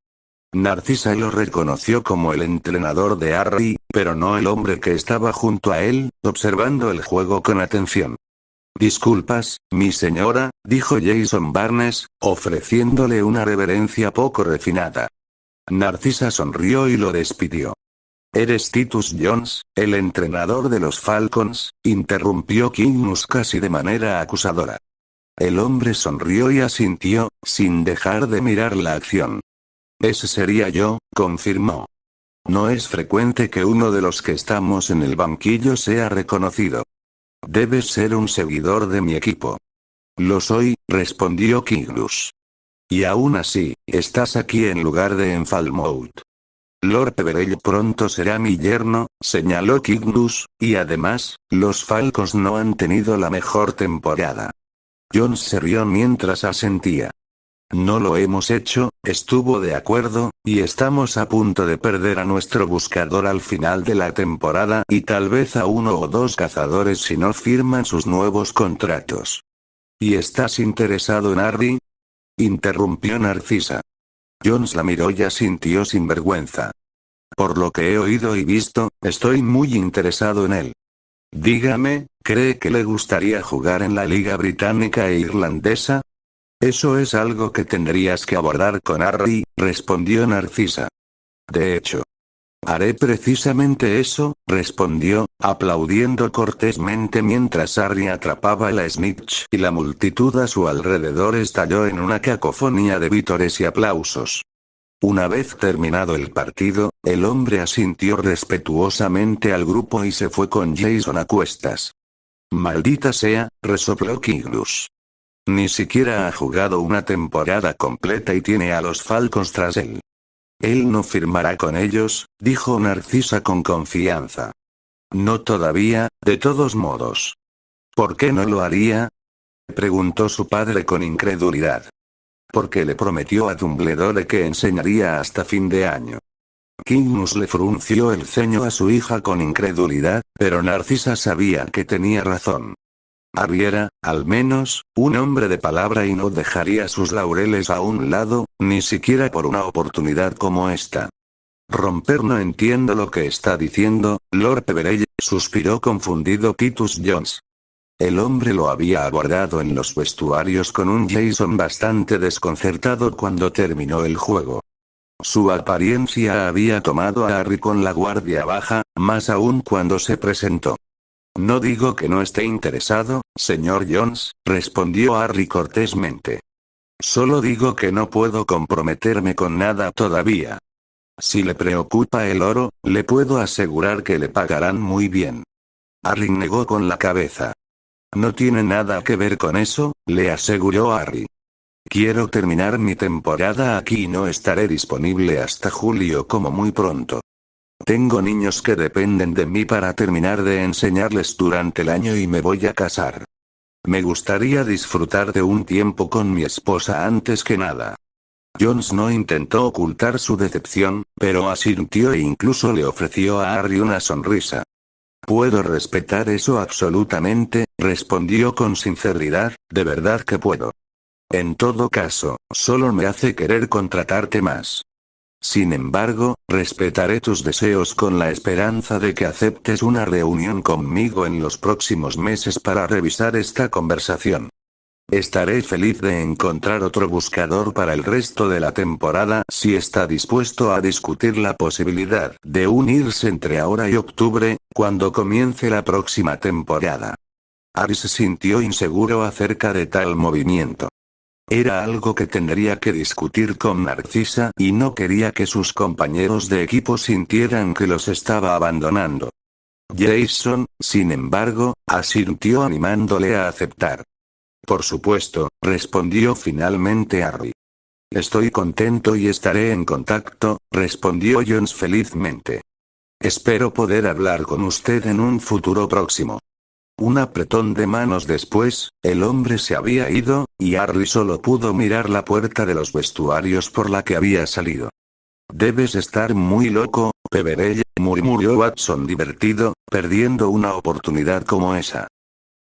Narcisa lo reconoció como el entrenador de Harry, pero no el hombre que estaba junto a él, observando el juego con atención. Disculpas, mi señora, dijo Jason Barnes, ofreciéndole una reverencia poco refinada. Narcisa sonrió y lo despidió. ¿Eres Titus Jones, el entrenador de los Falcons?, interrumpió Quirrell casi de manera acusadora. El hombre sonrió y asintió, sin dejar de mirar la acción. Ese sería yo, confirmó. No es frecuente que uno de los que estamos en el banquillo sea reconocido. Debes ser un seguidor de mi equipo. Lo soy, respondió Quirrell. Y aún así, estás aquí en lugar de en Falmouth. Lord Peverell pronto será mi yerno, señaló Quirrell, y además, los Falcons no han tenido la mejor temporada. Jones se rió mientras asentía. No lo hemos hecho, estuvo de acuerdo, y estamos a punto de perder a nuestro buscador al final de la temporada y tal vez a 1 o 2 cazadores si no firman sus nuevos contratos. ¿Y estás interesado en Harry?, interrumpió Narcisa. Jones la miró y asintió sin vergüenza. Por lo que he oído y visto, estoy muy interesado en él. Dígame, ¿cree que le gustaría jugar en la Liga Británica e Irlandesa? Eso es algo que tendrías que abordar con Harry, respondió Narcisa. De hecho, haré precisamente eso, respondió, aplaudiendo cortésmente mientras Harry atrapaba la snitch y la multitud a su alrededor estalló en una cacofonía de vítores y aplausos. Una vez terminado el partido, el hombre asintió respetuosamente al grupo y se fue con Jason a cuestas. Maldita sea, resopló Quirrell. Ni siquiera ha jugado una temporada completa y tiene a los Falcons tras él. Él no firmará con ellos, dijo Narcisa con confianza. No todavía, de todos modos. ¿Por qué no lo haría? Preguntó su padre con incredulidad. Porque le prometió a Dumbledore que enseñaría hasta fin de año. Kingmus le frunció el ceño a su hija con incredulidad, pero Narcisa sabía que tenía razón. Harry era, al menos, un hombre de palabra y no dejaría sus laureles a un lado, ni siquiera por una oportunidad como esta. Romper no entiendo lo que está diciendo, Lord Peverell, suspiró confundido Titus Jones. El hombre lo había aguardado en los vestuarios con un Jason bastante desconcertado cuando terminó el juego. Su apariencia había tomado a Harry con la guardia baja, más aún cuando se presentó. No digo que no esté interesado, señor Jones, respondió Harry cortésmente. Solo digo que no puedo comprometerme con nada todavía. Si le preocupa el oro, le puedo asegurar que le pagarán muy bien. Harry negó con la cabeza. No tiene nada que ver con eso, le aseguró Harry. Quiero terminar mi temporada aquí y no estaré disponible hasta julio como muy pronto. Tengo niños que dependen de mí para terminar de enseñarles durante el año y me voy a casar. Me gustaría disfrutar de un tiempo con mi esposa antes que nada. Jones no intentó ocultar su decepción, pero asintió e incluso le ofreció a Harry una sonrisa. Puedo respetar eso absolutamente, respondió con sinceridad, de verdad que puedo. En todo caso, solo me hace querer contratarte más. Sin embargo, respetaré tus deseos con la esperanza de que aceptes una reunión conmigo en los próximos meses para revisar esta conversación. Estaré feliz de encontrar otro buscador para el resto de la temporada si está dispuesto a discutir la posibilidad de unirse entre ahora y octubre, cuando comience la próxima temporada. Harry se sintió inseguro acerca de tal movimiento. Era algo que tendría que discutir con Narcisa y no quería que sus compañeros de equipo sintieran que los estaba abandonando. Jason, sin embargo, asintió animándole a aceptar. Por supuesto, respondió finalmente Harry. Estoy contento y estaré en contacto, respondió Jones felizmente. Espero poder hablar con usted en un futuro próximo. Un apretón de manos después, el hombre se había ido, y Harry solo pudo mirar la puerta de los vestuarios por la que había salido. Debes estar muy loco, Peverell, murmuró Watson divertido, perdiendo una oportunidad como esa.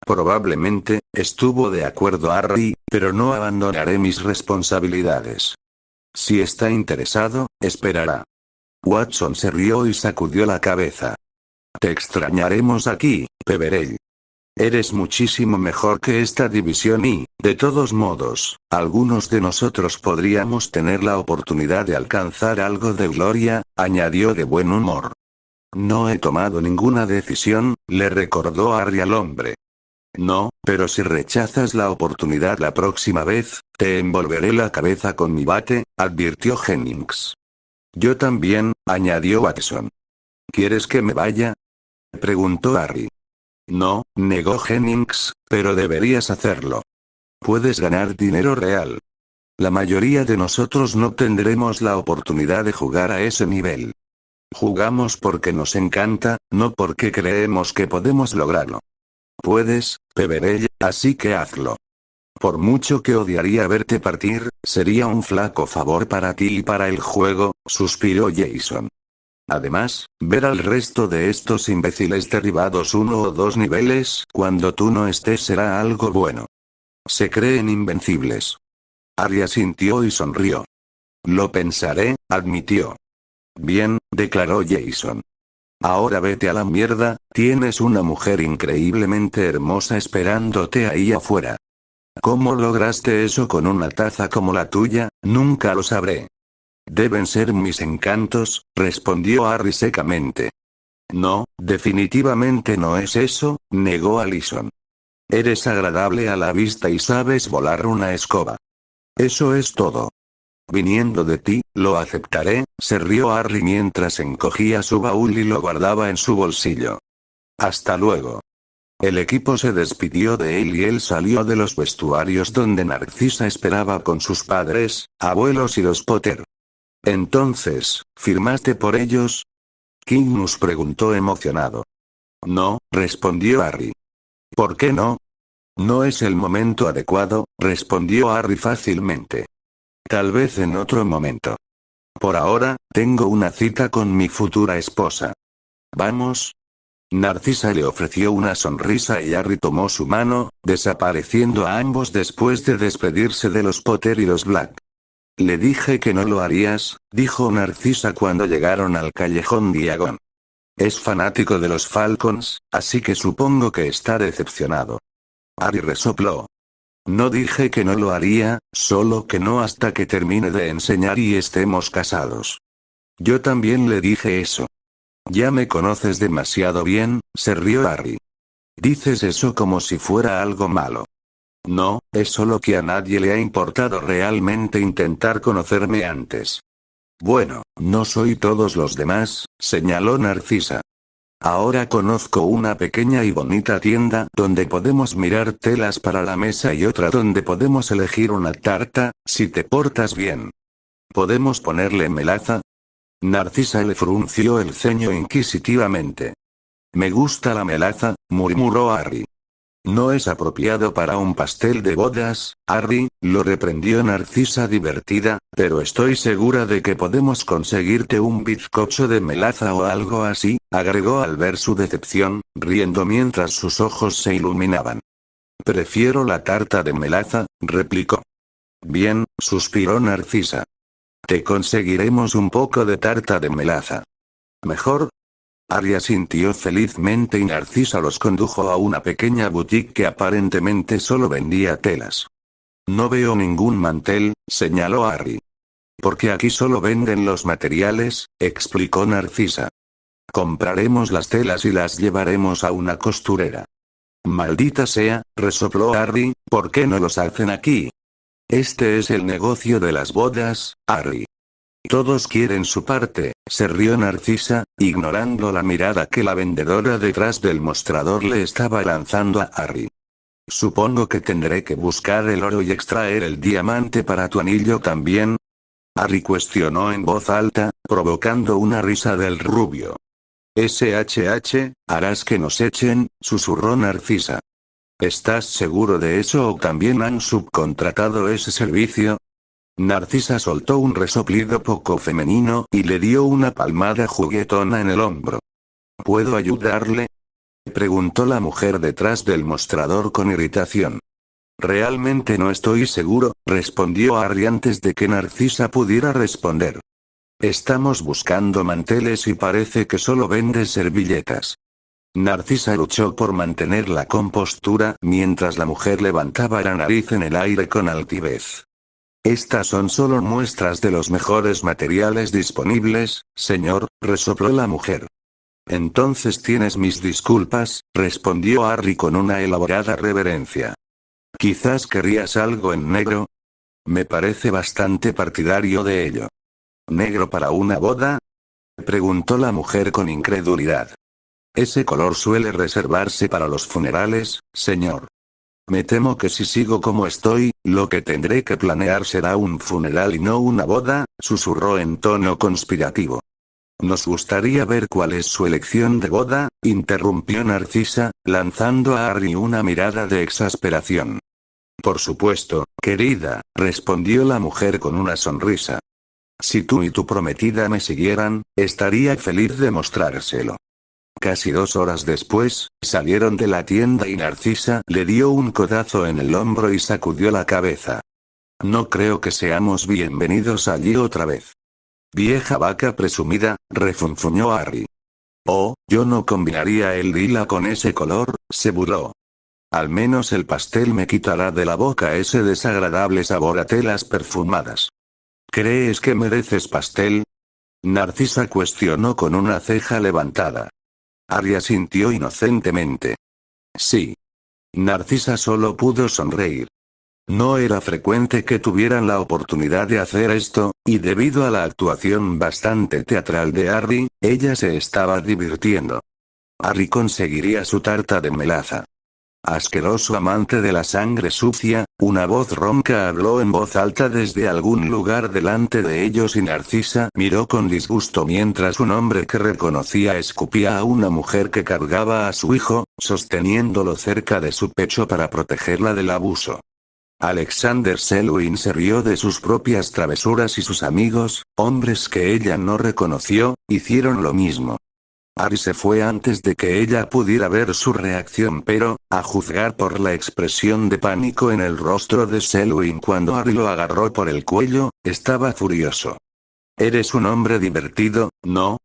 Probablemente, estuvo de acuerdo Harry, pero no abandonaré mis responsabilidades. Si está interesado, esperará. Watson se rió y sacudió la cabeza. Te extrañaremos aquí, Peverell. Eres muchísimo mejor que esta división y, de todos modos, algunos de nosotros podríamos tener la oportunidad de alcanzar algo de gloria, añadió de buen humor. No he tomado ninguna decisión, le recordó Harry al hombre. No, pero si rechazas la oportunidad la próxima vez, te envolveré la cabeza con mi bate, advirtió Jennings. Yo también, añadió Watson. ¿Quieres que me vaya? Preguntó Harry. No, negó Jennings, pero deberías hacerlo. Puedes ganar dinero real. La mayoría de nosotros no tendremos la oportunidad de jugar a ese nivel. Jugamos porque nos encanta, no porque creemos que podemos lograrlo. Puedes, Peverell, así que hazlo. Por mucho que odiaría verte partir, sería un flaco favor para ti y para el juego, suspiró Jason. Además, ver al resto de estos imbéciles derribados 1 o 2 niveles cuando tú no estés será algo bueno. Se creen invencibles. Harry asintió y sonrió. Lo pensaré, admitió. Bien, declaró Jason. Ahora vete a la mierda, tienes una mujer increíblemente hermosa esperándote ahí afuera. ¿Cómo lograste eso con una taza como la tuya? Nunca lo sabré. Deben ser mis encantos, respondió Harry secamente. No, definitivamente no es eso, negó Allison. Eres agradable a la vista y sabes volar una escoba. Eso es todo. Viniendo de ti, lo aceptaré, se rió Harry mientras encogía su baúl y lo guardaba en su bolsillo. Hasta luego. El equipo se despidió de él y él salió de los vestuarios donde Narcisa esperaba con sus padres, abuelos y los Potter. Entonces, ¿firmaste por ellos? Cygnus preguntó emocionado. No, respondió Harry. ¿Por qué no? No es el momento adecuado, respondió Harry fácilmente. Tal vez en otro momento. Por ahora, tengo una cita con mi futura esposa. ¿Vamos? Narcisa le ofreció una sonrisa y Harry tomó su mano, desapareciendo a ambos después de despedirse de los Potter y los Black. Le dije que no lo harías, dijo Narcisa cuando llegaron al callejón Diagon. Es fanático de los Falcons, así que supongo que está decepcionado. Harry resopló. No dije que no lo haría, solo que no hasta que termine de enseñar y estemos casados. Yo también le dije eso. Ya me conoces demasiado bien, se rió Harry. Dices eso como si fuera algo malo. No, es solo que a nadie le ha importado realmente intentar conocerme antes. Bueno, no soy todos los demás, señaló Narcisa. Ahora conozco una pequeña y bonita tienda donde podemos mirar telas para la mesa y otra donde podemos elegir una tarta, si te portas bien. ¿Podemos ponerle melaza? Narcisa le frunció el ceño inquisitivamente. Me gusta la melaza, murmuró Harry. No es apropiado para un pastel de bodas, Harry, lo reprendió Narcisa divertida, pero estoy segura de que podemos conseguirte un bizcocho de melaza o algo así, agregó al ver su decepción, riendo mientras sus ojos se iluminaban. Prefiero la tarta de melaza, replicó. Bien, suspiró Narcisa. Te conseguiremos un poco de tarta de melaza. ¿Mejor? Harry asintió felizmente y Narcisa los condujo a una pequeña boutique que aparentemente solo vendía telas. No veo ningún mantel, señaló Harry. Porque aquí solo venden los materiales, explicó Narcisa. Compraremos las telas y las llevaremos a una costurera. Maldita sea, resopló Harry, ¿por qué no los hacen aquí? Este es el negocio de las bodas, Harry. Todos quieren su parte, se rió Narcisa, ignorando la mirada que la vendedora detrás del mostrador le estaba lanzando a Harry. Supongo que tendré que buscar el oro y extraer el diamante para tu anillo también. Harry cuestionó en voz alta, provocando una risa del rubio. SHH, harás que nos echen, susurró Narcisa. ¿Estás seguro de eso o también han subcontratado ese servicio? Narcisa soltó un resoplido poco femenino y le dio una palmada juguetona en el hombro. ¿Puedo ayudarle? Preguntó la mujer detrás del mostrador con irritación. Realmente no estoy seguro, respondió Harry antes de que Narcisa pudiera responder. Estamos buscando manteles y parece que solo vende servilletas. Narcisa luchó por mantener la compostura mientras la mujer levantaba la nariz en el aire con altivez. Estas son solo muestras de los mejores materiales disponibles, señor, resopló la mujer. Entonces tienes mis disculpas, respondió Harry con una elaborada reverencia. Quizás querrías algo en negro. Me parece bastante partidario de ello. ¿Negro para una boda? Preguntó la mujer con incredulidad. Ese color suele reservarse para los funerales, señor. Me temo que si sigo como estoy, lo que tendré que planear será un funeral y no una boda, susurró en tono conspirativo. Nos gustaría ver cuál es su elección de boda, interrumpió Narcisa, lanzando a Harry una mirada de exasperación. Por supuesto, querida, respondió la mujer con una sonrisa. Si tú y tu prometida me siguieran, estaría feliz de mostrárselo. Casi 2 horas después, salieron de la tienda y Narcisa le dio un codazo en el hombro y sacudió la cabeza. No creo que seamos bienvenidos allí otra vez. Vieja vaca presumida, refunfuñó Harry. Oh, yo no combinaría el lila con ese color, se burló. Al menos el pastel me quitará de la boca ese desagradable sabor a telas perfumadas. ¿Crees que mereces pastel? Narcisa cuestionó con una ceja levantada. Harry asintió inocentemente. Sí. Narcisa solo pudo sonreír. No era frecuente que tuvieran la oportunidad de hacer esto, y debido a la actuación bastante teatral de Harry, ella se estaba divirtiendo. Harry conseguiría su tarta de melaza. Asqueroso amante de la sangre sucia, una voz ronca habló en voz alta desde algún lugar delante de ellos y Narcisa miró con disgusto mientras un hombre que reconocía escupía a una mujer que cargaba a su hijo, sosteniéndolo cerca de su pecho para protegerla del abuso. Alexander Selwyn se rió de sus propias travesuras y sus amigos, hombres que ella no reconoció, hicieron lo mismo. Ari se fue antes de que ella pudiera ver su reacción pero, a juzgar por la expresión de pánico en el rostro de Selwyn cuando Ari lo agarró por el cuello, estaba furioso. «Eres un hombre divertido, ¿no?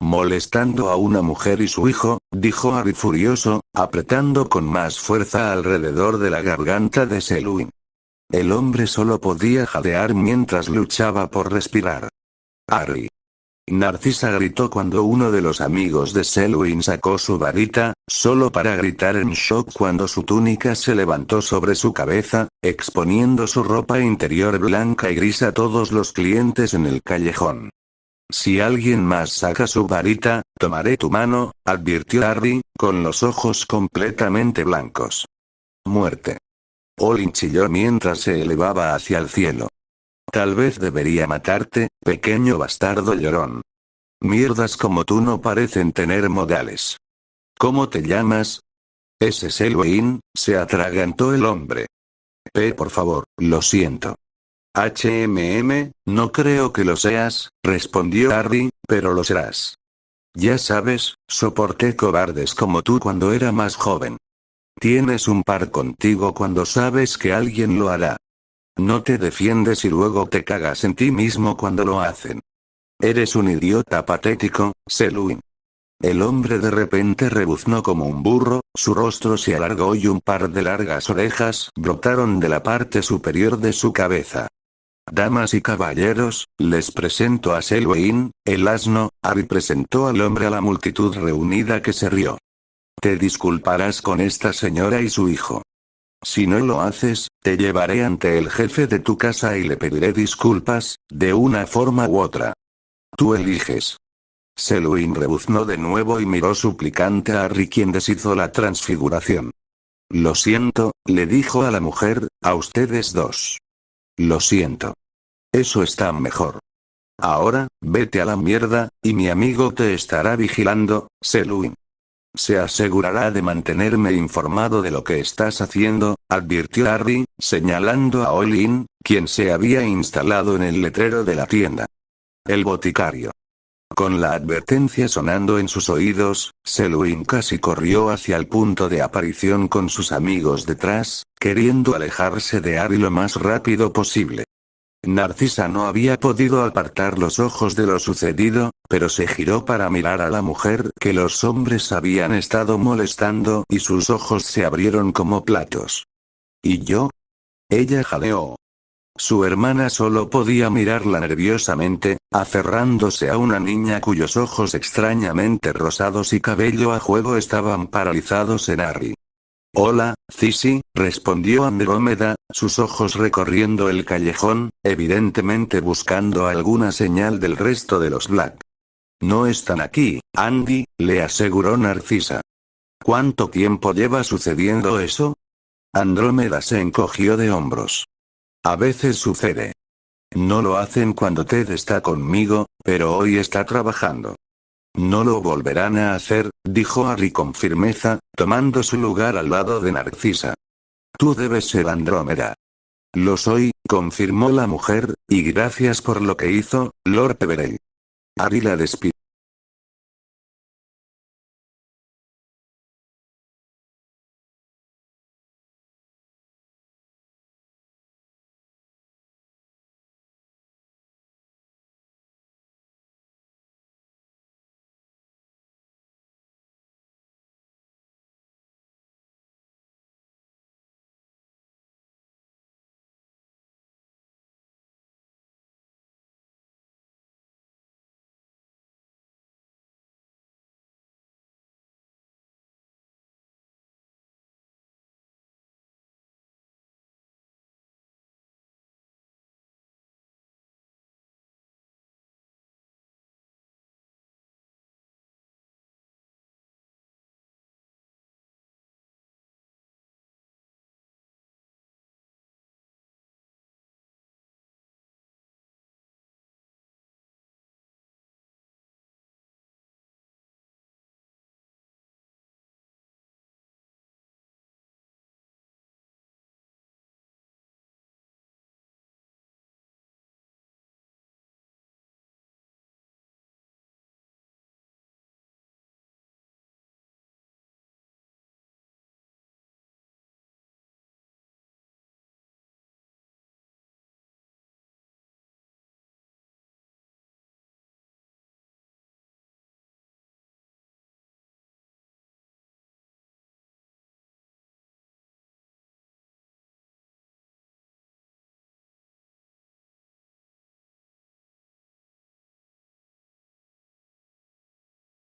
Molestando a una mujer y su hijo», dijo Ari furioso, apretando con más fuerza alrededor de la garganta de Selwyn. El hombre solo podía jadear mientras luchaba por respirar. «Ari». Narcisa gritó cuando uno de los amigos de Selwyn sacó su varita, solo para gritar en shock cuando su túnica se levantó sobre su cabeza, exponiendo su ropa interior blanca y gris a todos los clientes en el callejón. «Si alguien más saca su varita, tomaré tu mano», advirtió Harry, con los ojos completamente blancos. «Muerte». Olin chilló mientras se elevaba hacia el cielo. «Tal vez debería matarte, pequeño bastardo llorón. Mierdas como tú no parecen tener modales. ¿Cómo te llamas?» «Ese Selwyn», se atragantó el hombre. Por favor, lo siento». «No creo que lo seas», respondió Harry, «pero lo serás. Ya sabes, soporté cobardes como tú cuando era más joven. Tienes un par contigo cuando sabes que alguien lo hará. No te defiendes y luego te cagas en ti mismo cuando lo hacen. Eres un idiota patético, Selwyn». El hombre de repente rebuznó como un burro, su rostro se alargó y un par de largas orejas brotaron de la parte superior de su cabeza. «Damas y caballeros, les presento a Selwyn, el asno», Harry presentó al hombre a la multitud reunida que se rió. «Te disculparás con esta señora y su hijo. Si no lo haces, te llevaré ante el jefe de tu casa y le pediré disculpas, de una forma u otra. Tú eliges». Selwyn rebuznó de nuevo y miró suplicante a Harry quien deshizo la transfiguración. «Lo siento», le dijo a la mujer, «a ustedes dos. Lo siento. Eso está mejor. Ahora, vete a la mierda, y mi amigo te estará vigilando, Selwyn. Se asegurará de mantenerme informado de lo que estás haciendo», advirtió Harry, señalando a Olin, quien se había instalado en el letrero de la tienda. «El boticario». Con la advertencia sonando en sus oídos, Selwyn casi corrió hacia el punto de aparición con sus amigos detrás, queriendo alejarse de Harry lo más rápido posible. Narcisa no había podido apartar los ojos de lo sucedido, pero se giró para mirar a la mujer que los hombres habían estado molestando y sus ojos se abrieron como platos. «¿Y yo?». Ella jadeó. Su hermana solo podía mirarla nerviosamente, aferrándose a una niña cuyos ojos extrañamente rosados y cabello a juego estaban paralizados en Harry. «Hola, Cissy», respondió Andrómeda, sus ojos recorriendo el callejón, evidentemente buscando alguna señal del resto de los Black. «No están aquí, Andy», le aseguró Narcisa. «¿Cuánto tiempo lleva sucediendo eso?». Andrómeda se encogió de hombros. «A veces sucede. No lo hacen cuando Ted está conmigo, pero hoy está trabajando». «No lo volverán a hacer», dijo Harry con firmeza, tomando su lugar al lado de Narcisa. «Tú debes ser Andrómeda». «Lo soy», confirmó la mujer, «y gracias por lo que hizo, Lord Peverell». Harry la despidió.